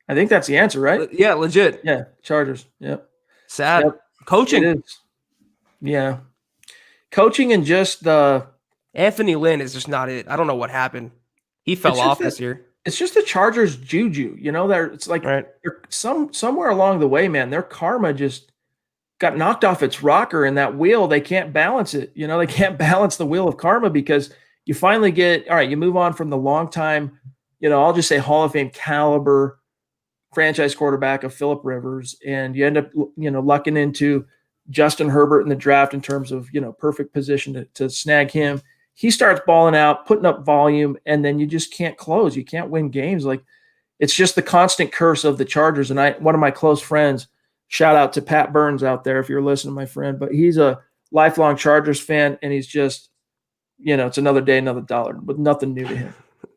I think that's the answer, right? Yeah, legit. Yeah, Chargers. Yep. Sad. Yep. Coaching. It is. Yeah. Coaching and just the Anthony Lynn is just not it. I don't know what happened. He fell off this year. It's just the Chargers juju. You know, it's like they're somewhere along the way, man, their karma just got knocked off its rocker, and that wheel, they can't balance it. You know, they can't balance the wheel of karma, because you finally get, all right, you move on from the long time, I'll just say Hall of Fame caliber franchise quarterback of Phillip Rivers, and you end up, lucking into Justin Herbert in the draft in terms of, perfect position to snag him. He starts balling out, putting up volume, and then you just can't close. You can't win games. Like, it's just the constant curse of the Chargers. And one of my close friends, shout out to Pat Burns out there if you're listening, my friend, but he's a lifelong Chargers fan, and he's just, it's another day, another dollar, but nothing new to him.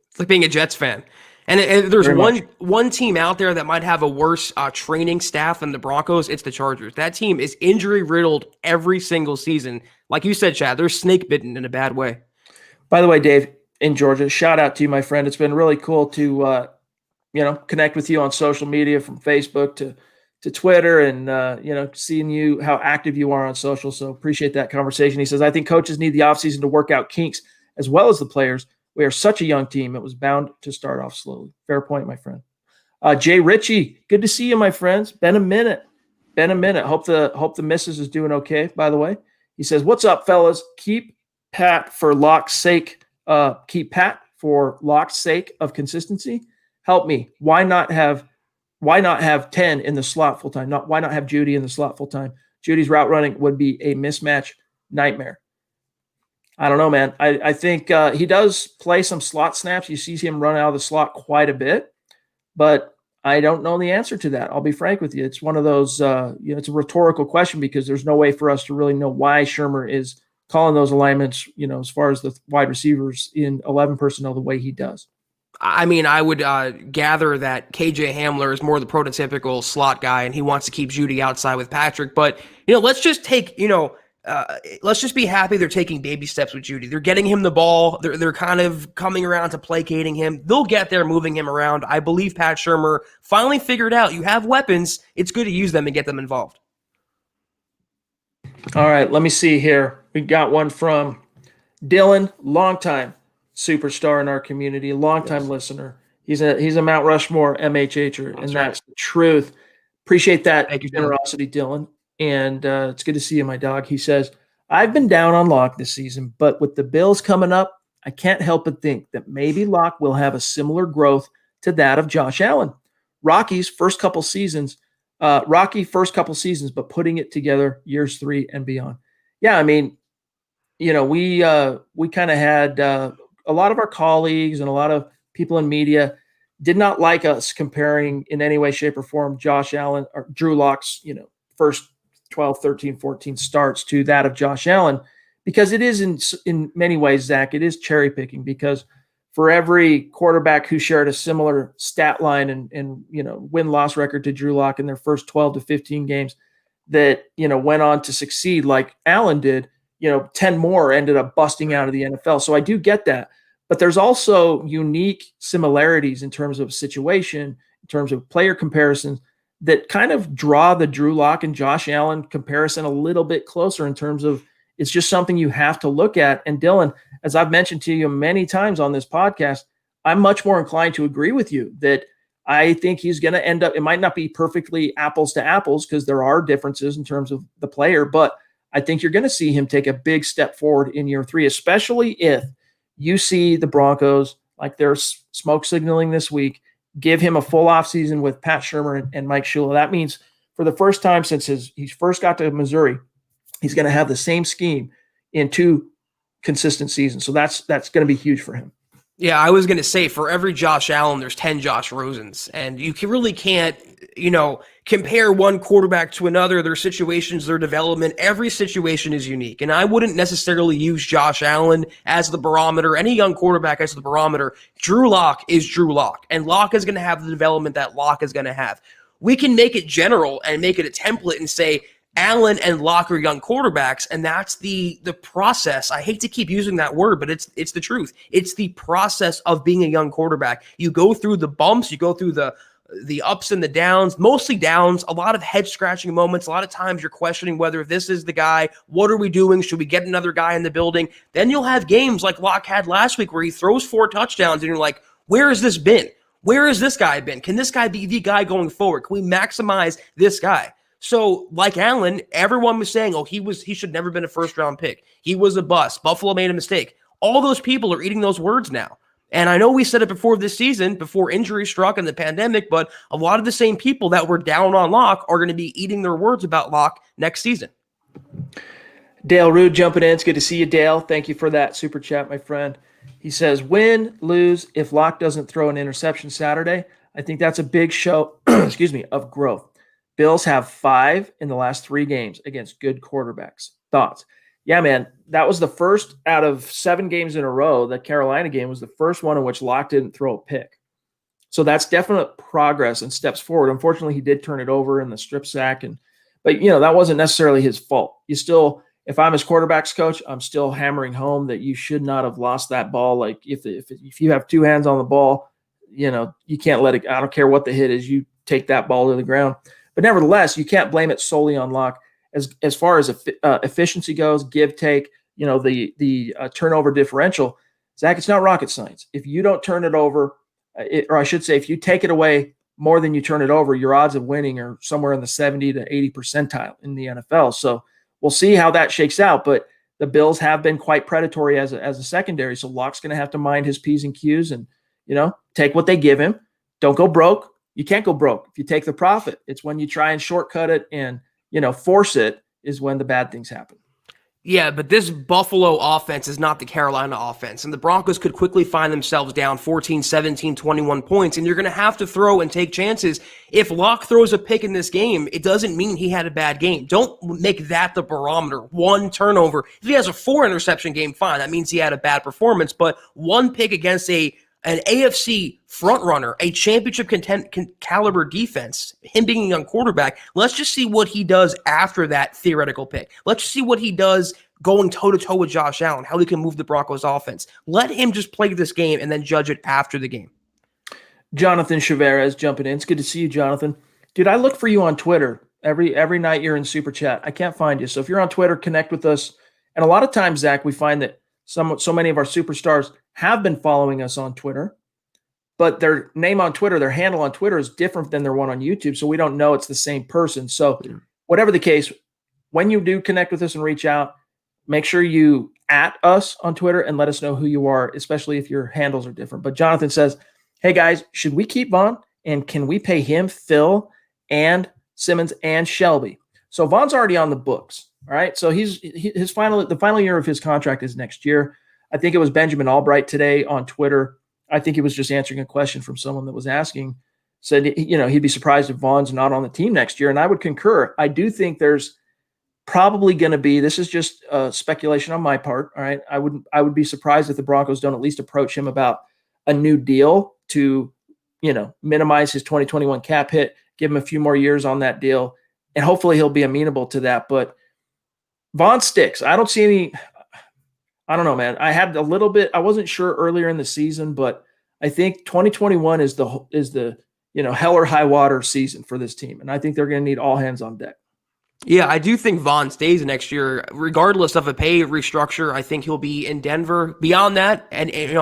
It's like being a Jets fan. And there's one team out there that might have a worse training staff than the Broncos. It's the Chargers. That team is injury riddled every single season. Like you said, Chad, they're snake bitten in a bad way. By the way, Dave, in Georgia, shout out to you, my friend. It's been really cool to, connect with you on social media, from Facebook to Twitter, and, seeing you, how active you are on social. So appreciate that conversation. He says, I think coaches need the offseason to work out kinks as well as the players. We are such a young team. It was bound to start off slowly. Fair point, my friend. Jay Ritchie, good to see you, my friends. Been a minute. Hope the missus is doing okay, by the way. He says, what's up, fellas? Keep Pat for Locke's sake of consistency. Help me. Why not have 10 in the slot full time? Why not have Judy in the slot full time? Judy's route running would be a mismatch nightmare. I don't know, man. I think he does play some slot snaps. You see him run out of the slot quite a bit, but I don't know the answer to that. I'll be frank with you. It's one of those, it's a rhetorical question, because there's no way for us to really know why Shurmur is calling those alignments, as far as the wide receivers in 11 personnel the way he does. I mean, I would gather that KJ Hamler is more the prototypical slot guy, and he wants to keep Judy outside with Patrick. But, let's just take, let's just be happy they're taking baby steps with Judy. They're getting him the ball. They're kind of coming around to placating him. They'll get there, moving him around. I believe Pat Shurmur finally figured out you have weapons. It's good to use them and get them involved. All right, let me see here. We got one from Dylan, longtime superstar in our community, longtime listener. He's a Mount Rushmore MHHer, and that's the truth. Appreciate that generosity, Dylan. And it's good to see you, my dog. He says, I've been down on Locke this season, but with the Bills coming up, I can't help but think that maybe Locke will have a similar growth to that of Josh Allen. Rocky first couple seasons, but putting it together years 3 and beyond. Yeah, I mean, we kind of had a lot of our colleagues and a lot of people in media did not like us comparing in any way, shape, or form Josh Allen or Drew Lock's, first 12, 13, 14 starts to that of Josh Allen, because it is in many ways, Zach, it is cherry picking, because for every quarterback who shared a similar stat line and win-loss record to Drew Lock in their first 12 to 15 games that, went on to succeed like Allen did, 10 more ended up busting out of the NFL. So I do get that. But there's also unique similarities in terms of situation, in terms of player comparisons that kind of draw the Drew Lock and Josh Allen comparison a little bit closer in terms of it's just something you have to look at. And Dylan, as I've mentioned to you many times on this podcast, I'm much more inclined to agree with you that I think he's going to end up, it might not be perfectly apples to apples because there are differences in terms of the player, but I think you're going to see him take a big step forward in year 3, especially if you see the Broncos, like they're smoke signaling this week, give him a full offseason with Pat Shurmur and Mike Shula. That means for the first time since he first got to Missouri, he's going to have the same scheme in 2 consistent seasons. So that's going to be huge for him. Yeah, I was going to say for every Josh Allen, there's 10 Josh Rosens. And you really can't, compare one quarterback to another, their situations, their development. Every situation is unique. And I wouldn't necessarily use Josh Allen as the barometer, any young quarterback as the barometer. Drew Lock is Drew Lock. And Lock is going to have the development that Lock is going to have. We can make it general and make it a template and say, Allen and Lock are young quarterbacks, and that's the process. I hate to keep using that word, but it's the truth. It's the process of being a young quarterback. You go through the bumps, you go through the ups and the downs, mostly downs, a lot of head-scratching moments. A lot of times you're questioning whether this is the guy. What are we doing? Should we get another guy in the building? Then you'll have games like Lock had last week where he throws 4 touchdowns, and you're like, where has this been? Where has this guy been? Can this guy be the guy going forward? Can we maximize this guy? So, like Allen, everyone was saying, he should never been a first-round pick. He was a bust. Buffalo made a mistake. All those people are eating those words now. And I know we said it before this season, before injury struck and the pandemic, but a lot of the same people that were down on Lock are going to be eating their words about Lock next season. Dale Rude jumping in. It's good to see you, Dale. Thank you for that super chat, my friend. He says, win, lose, if Lock doesn't throw an interception Saturday, I think that's a big show, of growth. Bills have 5 in the last 3 games against good quarterbacks. Thoughts? Yeah, man, that was the first out of 7 games in a row. That Carolina game was the first one in which Locke didn't throw a pick. So that's definite progress and steps forward. Unfortunately, he did turn it over in the strip sack, but that wasn't necessarily his fault. If I'm his quarterbacks coach, I'm still hammering home that you should not have lost that ball. Like if you have 2 hands on the ball, you can't let it. I don't care what the hit is. You take that ball to the ground. But nevertheless, you can't blame it solely on Locke. As far as efficiency goes, give, take, the turnover differential, Zach, it's not rocket science. If you don't turn it over, or I should say, if you take it away more than you turn it over, your odds of winning are somewhere in the 70 to 80 percentile in the NFL. So we'll see how that shakes out. But the Bills have been quite predatory as a secondary. So Locke's going to have to mind his P's and Q's and, take what they give him. Don't go broke. You can't go broke if you take the profit. It's when you try and shortcut it and, force it is when the bad things happen. Yeah, but this Buffalo offense is not the Carolina offense. And the Broncos could quickly find themselves down 14, 17, 21 points. And you're going to have to throw and take chances. If Locke throws a pick in this game, it doesn't mean he had a bad game. Don't make that the barometer. 1 turnover. If he has a 4 interception game, fine. That means he had a bad performance. But 1 pick against an AFC frontrunner, a championship caliber defense, him being a young quarterback, let's just see what he does after that theoretical pick. Let's just see what he does going toe-to-toe with Josh Allen, how he can move the Broncos offense. Let him just play this game and then judge it after the game. Jonathan Chavarez jumping in. It's good to see you, Jonathan. Dude, I look for you on Twitter. Every night you're in Super Chat. I can't find you. So if you're on Twitter, connect with us. And a lot of times, Zach, we find that so many of our superstars have been following us on Twitter, but their name on Twitter, their handle on Twitter is different than their one on YouTube. So we don't know it's the same person. So whatever the case, when you do connect with us and reach out, make sure you @ us on Twitter and let us know who you are, especially if your handles are different. But Jonathan says, hey guys, should we keep Vaughn? And can we pay him, Phil, and Simmons and Shelby? So Vaughn's already on the books. All right. So the final year of his contract is next year. I think it was Benjamin Albright today on Twitter. I think he was just answering a question from someone that was asking, said, he'd be surprised if Vaughn's not on the team next year. And I would concur. I do think there's probably going to be, this is just speculation on my part. All right. I would be surprised if the Broncos don't at least approach him about a new deal to, minimize his 2021 cap hit, give him a few more years on that deal. And hopefully he'll be amenable to that. But Vaughn sticks. I don't see any. I don't know, man. I had a little bit. I wasn't sure earlier in the season, but I think 2021 is the hell or high water season for this team, and I think they're going to need all hands on deck. Yeah, I do think Vaughn stays next year, regardless of a pay restructure. I think he'll be in Denver. Beyond that, and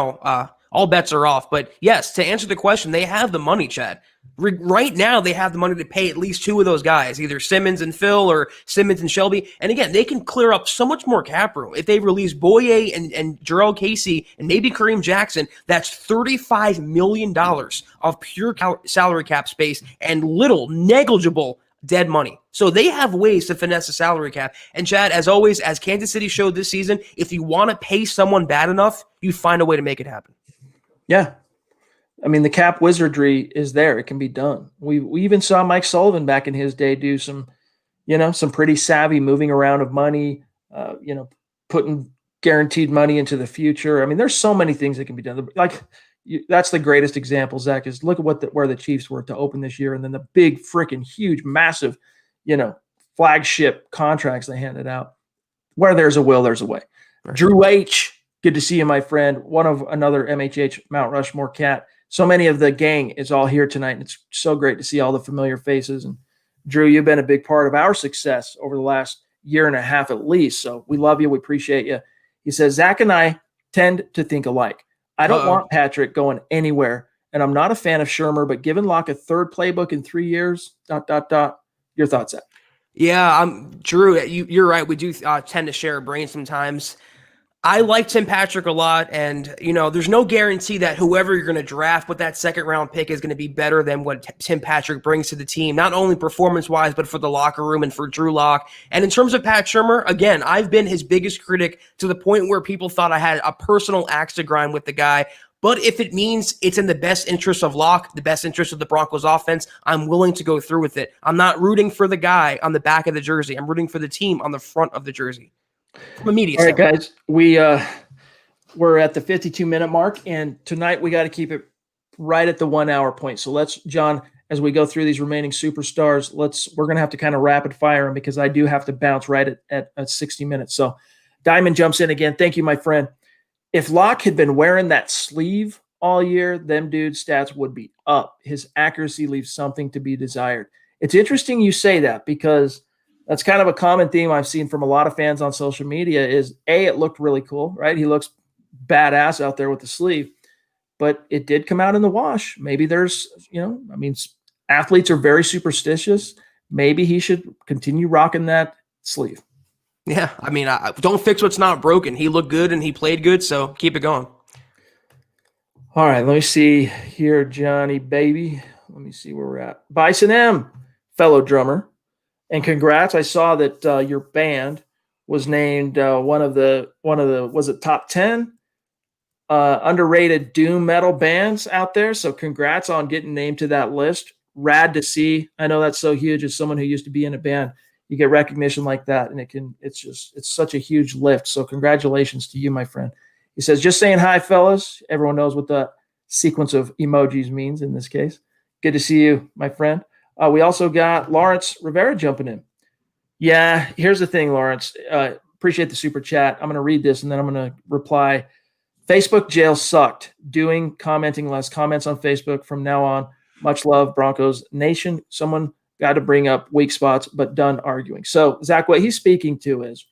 all bets are off. But yes, to answer the question, they have the money, Chad. Right now, they have the money to pay at least two of those guys, either Simmons and Phil or Simmons and Shelby. And again, they can clear up so much more cap room. If they release Boye and Jarrell Casey and maybe Kareem Jackson, that's $35 million of pure salary cap space and little negligible dead money. So they have ways to finesse the salary cap. And Chad, as always, as Kansas City showed this season, if you want to pay someone bad enough, you find a way to make it happen. Yeah. I mean, the cap wizardry is there. It can be done. We even saw Mike Sullivan back in his day do some pretty savvy moving around of money, putting guaranteed money into the future. I mean, there's so many things that can be done. Like that's the greatest example, Zach, is look at where the Chiefs were to open this year, and then the big, freaking huge, massive, flagship contracts they handed out. Where there's a will, there's a way. Right. Drew H., good to see you, my friend. One of another MHH Mount Rushmore cat. So many of the gang is all here tonight, and it's so great to see all the familiar faces. And Drew, you've been a big part of our success over the last year and a half at least. So we love you. We appreciate you. He says, Zach and I tend to think alike. I don't want Patrick going anywhere, and I'm not a fan of Shurmur, but giving Locke a third playbook in 3 years, ... Your thoughts, Zach? Yeah, Drew, you're right. We do tend to share a brain sometimes. I like Tim Patrick a lot, and there's no guarantee that whoever you're going to draft with that second round pick is going to be better than what Tim Patrick brings to the team, not only performance-wise, but for the locker room and for Drew Lock. And in terms of Pat Shurmur, again, I've been his biggest critic to the point where people thought I had a personal axe to grind with the guy. But if it means it's in the best interest of Locke, the best interest of the Broncos offense, I'm willing to go through with it. I'm not rooting for the guy on the back of the jersey. I'm rooting for the team on the front of the jersey. From a media standpoint. All right, guys, we're at the 52-minute mark, and tonight we got to keep it right at the 1 hour point. So let's, John, as we go through these remaining superstars, we're going to have to kind of rapid fire them because I do have to bounce right at 60 minutes. So Diamond jumps in again. Thank you, my friend. If Locke had been wearing that sleeve all year, them dude's stats would be up. His accuracy leaves something to be desired. It's interesting you say that because that's kind of a common theme I've seen from a lot of fans on social media is, A, it looked really cool, right? He looks badass out there with the sleeve, but it did come out in the wash. Maybe there's, athletes are very superstitious. Maybe he should continue rocking that sleeve. Yeah, don't fix what's not broken. He looked good and he played good, so keep it going. All right, let me see here, Johnny, baby. Let me see where we're at. Bison M, fellow drummer. And congrats! I saw that your band was named one of the was it top 10 underrated doom metal bands out there. So congrats on getting named to that list. Rad to see. I know that's so huge. As someone who used to be in a band, you get recognition like that, and it's such a huge lift. So congratulations to you, my friend. He says, just saying hi, fellas. Everyone knows what the sequence of emojis means in this case. Good to see you, my friend. We also got Lawrence Rivera jumping in. Yeah, here's the thing, Lawrence. Appreciate the super chat. I'm going to read this, and then I'm going to reply. Facebook jail sucked. Commenting less comments on Facebook from now on. Much love, Broncos Nation. Someone got to bring up weak spots, but done arguing. So, Zach, what he's speaking to is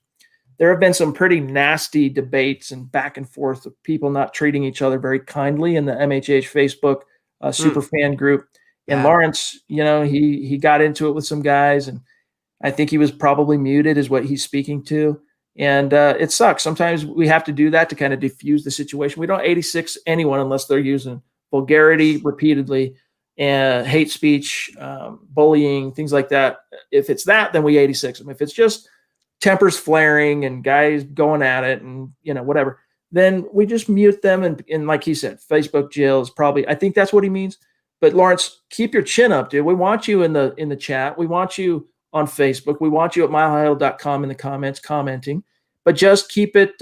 there have been some pretty nasty debates and back and forth of people not treating each other very kindly in the MHH Facebook super fan group. And Lawrence, he got into it with some guys, and I think he was probably muted is what he's speaking to. And it sucks. Sometimes we have to do that to kind of diffuse the situation. We don't 86 anyone unless they're using vulgarity repeatedly and hate speech, bullying, things like that. If it's that, then we 86 them. If it's just tempers flaring and guys going at it and, whatever, then we just mute them. And like he said, Facebook jail is probably, I think that's what he means. But Lawrence, keep your chin up, dude. We want you in the chat. We want you on Facebook. We want you at milehighhill.com in the comments commenting. But just keep it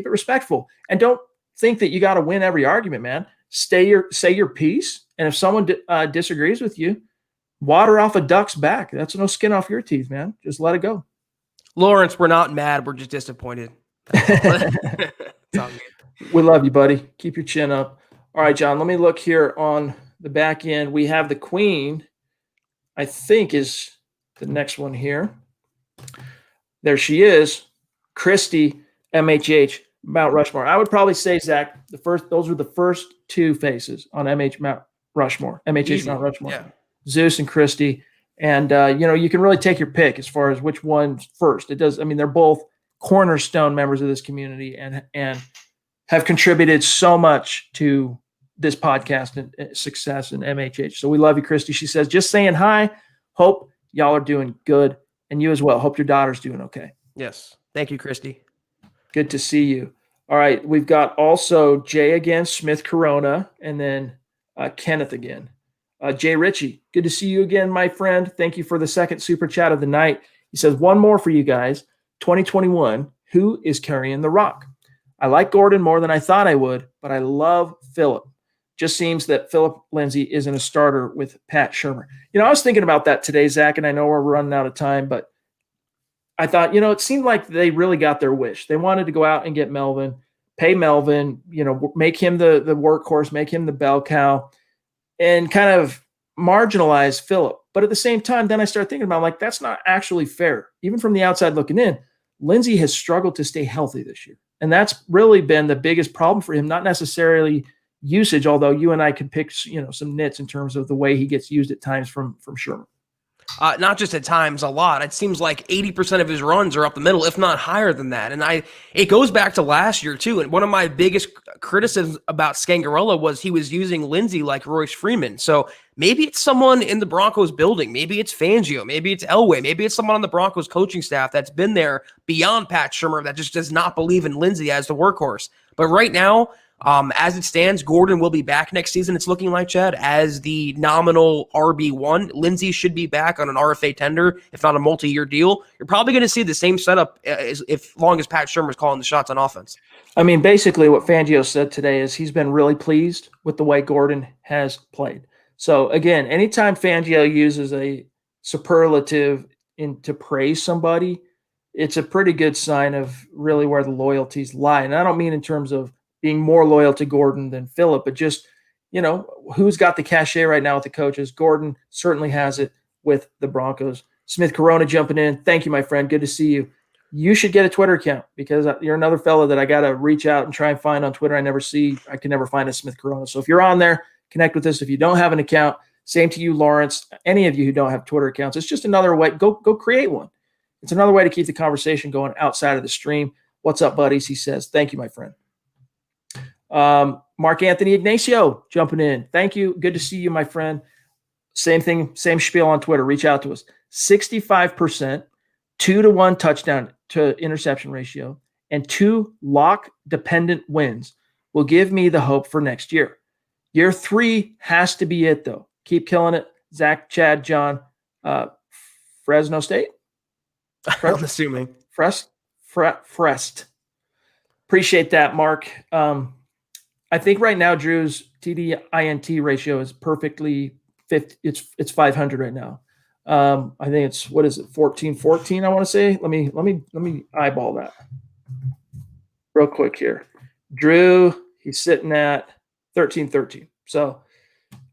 respectful. And don't think that you got to win every argument, man. Say your piece. And if someone disagrees with you, water off a duck's back. That's no skin off your teeth, man. Just let it go. Lawrence, we're not mad. We're just disappointed. It's all good. We love you, buddy. Keep your chin up. All right, John, let me look here on the back end. We have the Queen, I think is the next one here. There she is, Christy, MHH, Mount Rushmore. I would probably say, Zach, those were the first two faces on Mount Rushmore, MHH Easy. Mount Rushmore. Yeah. Zeus and Christy. And, you can really take your pick as far as which one's first. It does. I mean, they're both cornerstone members of this community and have contributed so much to this podcast and success in MHH. So we love you, Christy. She says, just saying hi. Hope y'all are doing good. And you as well. Hope your daughter's doing okay. Yes. Thank you, Christy. Good to see you. All right. We've got also Jay again, Smith Corona, and then Kenneth again. Jay Ritchie, good to see you again, my friend. Thank you for the second super chat of the night. He says, one more for you guys. 2021, who is carrying the rock? I like Gordon more than I thought I would, but I love Phillip. Just seems that Phillip Lindsay isn't a starter with Pat Shurmur. I was thinking about that today, Zach, and I know we're running out of time, but I thought, it seemed like they really got their wish. They wanted to go out and get Melvin, pay Melvin, make him the workhorse, make him the bell cow, and kind of marginalize Phillip. But at the same time, then I started thinking about, that's not actually fair. Even from the outside looking in, Lindsay has struggled to stay healthy this year. And that's really been the biggest problem for him, not necessarily usage, although you and I could pick, some nits in terms of the way he gets used at times from Shurmur. Not just at times, a lot. It seems like 80% of his runs are up the middle, if not higher than that. And it goes back to last year, too. And one of my biggest criticisms about Scangarella was he was using Lindsay like Royce Freeman. So maybe it's someone in the Broncos building. Maybe it's Fangio. Maybe it's Elway. Maybe it's someone on the Broncos coaching staff that's been there beyond Pat Shurmur that just does not believe in Lindsay as the workhorse. But right now, as it stands, Gordon will be back next season. It's looking like, Chad, as the nominal RB1. Lindsay should be back on an RFA tender, if not a multi-year deal. You're probably going to see the same setup as long as Pat Shurmur's calling the shots on offense. I mean, basically what Fangio said today is he's been really pleased with the way Gordon has played. So again, anytime Fangio uses a superlative to praise somebody, it's a pretty good sign of really where the loyalties lie. And I don't mean in terms of being more loyal to Gordon than Phillip, but just, who's got the cachet right now with the coaches? Gordon certainly has it with the Broncos. Smith Corona jumping in. Thank you, my friend. Good to see you. You should get a Twitter account because you're another fellow that I got to reach out and try and find on Twitter. I can never find a Smith Corona. So if you're on there, connect with us. If you don't have an account, same to you, Lawrence. Any of you who don't have Twitter accounts, it's just another way. Go create one. It's another way to keep the conversation going outside of the stream. What's up, buddies? He says, thank you, my friend. Mark Anthony Ignacio jumping in. Thank you. Good to see you, my friend. Same thing, same spiel on Twitter. Reach out to us. 65%, 2-to-1 touchdown to interception ratio, and 2 lock-dependent wins will give me the hope for next year. Year 3 has to be it, though. Keep killing it. Zach, Chad, John, Fresno State? I'm assuming. Frest. Appreciate that, Mark. I think right now Drew's TD-INT ratio is perfectly 50. It's 500 right now. I think it's 14-14. I want to say. Let me eyeball that real quick here. Drew, he's sitting at 13-13. So,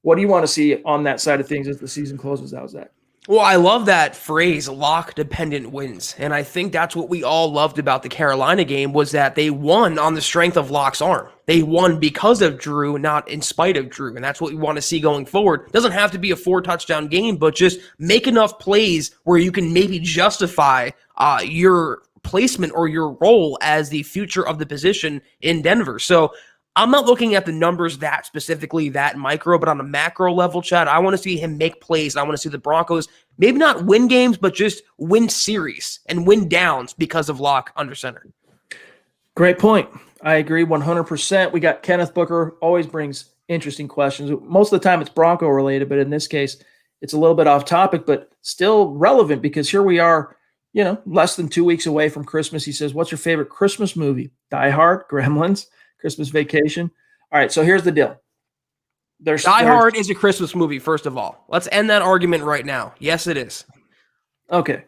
what do you want to see on that side of things as the season closes out, Zach? Well, I love that phrase, lock-dependent wins. And I think that's what we all loved about the Carolina game was that they won on the strength of Locke's arm. They won because of Drew, not in spite of Drew. And that's what we want to see going forward. It doesn't have to be a 4-touchdown game, but just make enough plays where you can maybe justify your placement or your role as the future of the position in Denver. So I'm not looking at the numbers that specifically, that micro, but on a macro level, Chad, I want to see him make plays. And I want to see the Broncos maybe not win games, but just win series and win downs because of Locke under center. Great point. I agree 100%. We got Kenneth Booker, always brings interesting questions. Most of the time it's Bronco related, but in this case, it's a little bit off topic, but still relevant because here we are, less than 2 weeks away from Christmas. He says, what's your favorite Christmas movie? Die Hard, Gremlins, Christmas Vacation. All right, so here's the deal. Die Hard is a Christmas movie, first of all. Let's end that argument right now. Yes, it is. Okay.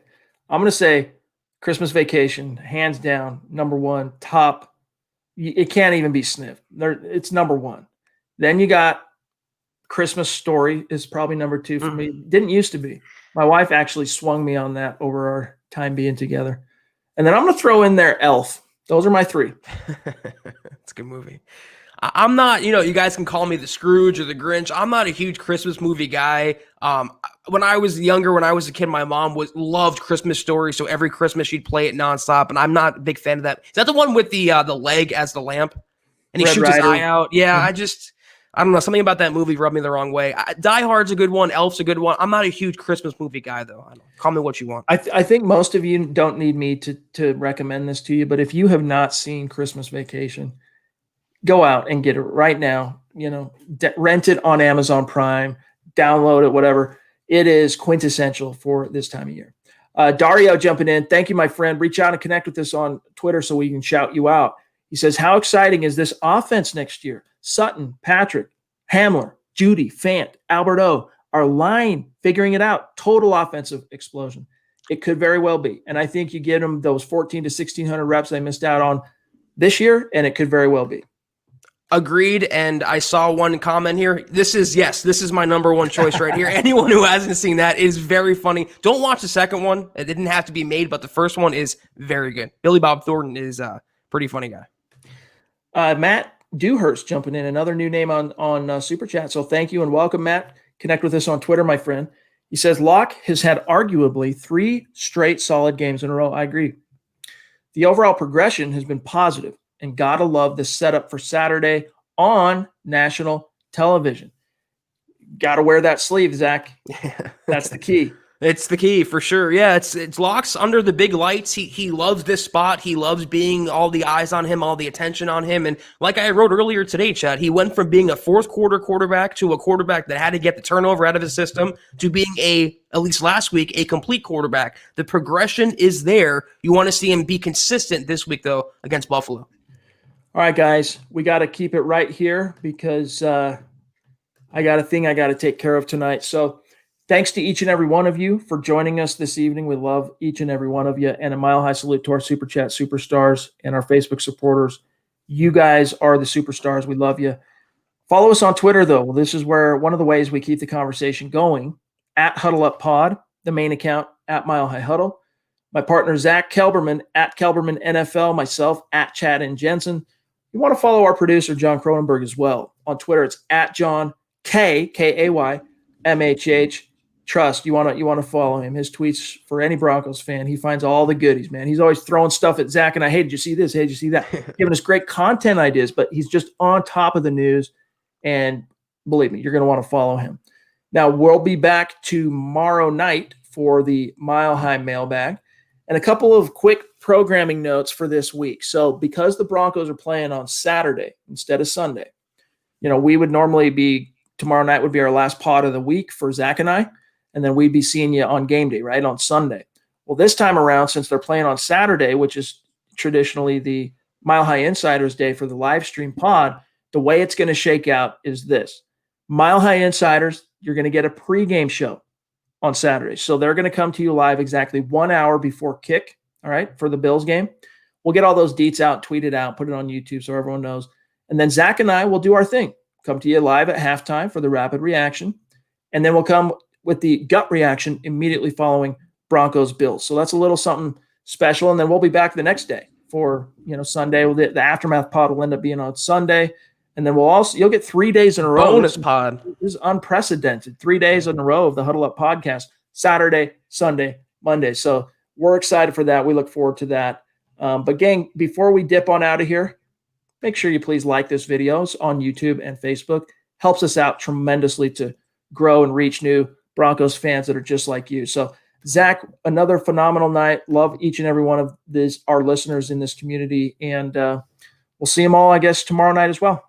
I'm going to say Christmas Vacation, hands down, number one, top. It can't even be sniffed. It's number one. Then you got Christmas Story is probably number two for me. Didn't used to be. My wife actually swung me on that over our time being together. And then I'm going to throw in there Elf. Those are my three. It's a good movie. I'm not, you guys can call me the Scrooge or the Grinch. I'm not a huge Christmas movie guy. When I was younger, when I was a kid, my mom loved Christmas Story, so every Christmas she'd play it nonstop, and I'm not a big fan of that. Is that the one with the leg as the lamp? And he Red shoots Rider. his eye out? Yeah, I don't know. Something about that movie rubbed me the wrong way. Die Hard's a good one. Elf's a good one. I'm not a huge Christmas movie guy, though. I don't know. Call me what you want. I think most of you don't need me to recommend this to you, but if you have not seen Christmas Vacation, go out and get it right now. Rent it on Amazon Prime, download it, whatever. It is quintessential for this time of year. Dario jumping in. Thank you, my friend. Reach out and connect with us on Twitter so we can shout you out. He says, how exciting is this offense next year? Sutton, Patrick, Hamler, Judy, Fant, Albert O, our line figuring it out. Total offensive explosion. It could very well be. And I think you get them those 14 to 1,600 reps they missed out on this year, and it could very well be. Agreed. And I saw one comment here. This is my number one choice right here. Anyone who hasn't seen that is very funny. Don't watch the second one. It didn't have to be made, but the first one is very good. Billy Bob Thornton is a pretty funny guy. Matt Dewhurst jumping in, another new name on Super Chat. So thank you and welcome, Matt. Connect with us on Twitter, my friend. He says, Locke has had arguably 3 straight solid games in a row. I agree. The overall progression has been positive, and gotta love the setup for Saturday on national television. Gotta wear that sleeve, Zach. That's the key. It's the key for sure. Yeah, it's Locke's under the big lights. He loves this spot. He loves being all the eyes on him, all the attention on him. And like I wrote earlier today, Chad, he went from being a fourth quarter quarterback to a quarterback that had to get the turnover out of his system to being at least last week, a complete quarterback. The progression is there. You want to see him be consistent this week, though, against Buffalo. All right, guys, we got to keep it right here because I got a thing I got to take care of tonight. So thanks to each and every one of you for joining us this evening. We love each and every one of you. And a mile-high salute to our Super Chat superstars and our Facebook supporters. You guys are the superstars. We love you. Follow us on Twitter, though. Well, this is where one of the ways we keep the conversation going. At Huddle Up Pod, the main account, at Mile High Huddle. My partner, Zack Kelberman, at Kelberman NFL. Myself, at Chad and Jensen. You want to follow our producer, John Cronenberg, as well. On Twitter, it's at John K-A-Y, M-H-H. Trust. You want to follow him. His tweets, for any Broncos fan, he finds all the goodies, man. He's always throwing stuff at Zach and I. Hey, did you see this? Hey, did you see that? Giving us great content ideas, but he's just on top of the news. And believe me, you're going to want to follow him. Now, we'll be back tomorrow night for the Mile High Mailbag. And a couple of quick programming notes for this week. So because the Broncos are playing on Saturday instead of Sunday, we would normally be, tomorrow night would be our last pod of the week for Zach and I, and then we'd be seeing you on game day, right, on Sunday. Well, this time around, since they're playing on Saturday, which is traditionally the Mile High Insiders Day for the live stream pod, the way it's going to shake out is this. Mile High Insiders, you're going to get a pregame show on Saturday. So they're going to come to you live exactly 1 hour before kick, all right, for the Bills game. We'll get all those deets out, tweet it out, put it on YouTube so everyone knows. And then Zach and I will do our thing. Come to you live at halftime for the rapid reaction. And then we'll come with the gut reaction immediately following Broncos Bills. So that's a little something special. And then we'll be back the next day for, Sunday. The aftermath pod will end up being on Sunday. And then you'll get 3 days in a row. Bonus pod. This is unprecedented. 3 days in a row of the Huddle Up podcast, Saturday, Sunday, Monday. So we're excited for that. We look forward to that. But gang, before we dip on out of here, make sure you please like this videos on YouTube and Facebook. Helps us out tremendously to grow and reach new Broncos fans that are just like you. So Zach, another phenomenal night. Love each and every one of our listeners in this community. And we'll see them all, I guess, tomorrow night as well.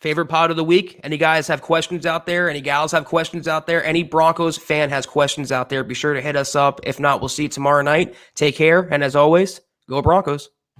Favorite pod of the week? Any guys have questions out there? Any gals have questions out there? Any Broncos fan has questions out there? Be sure to hit us up. If not, we'll see you tomorrow night. Take care. And as always, go Broncos.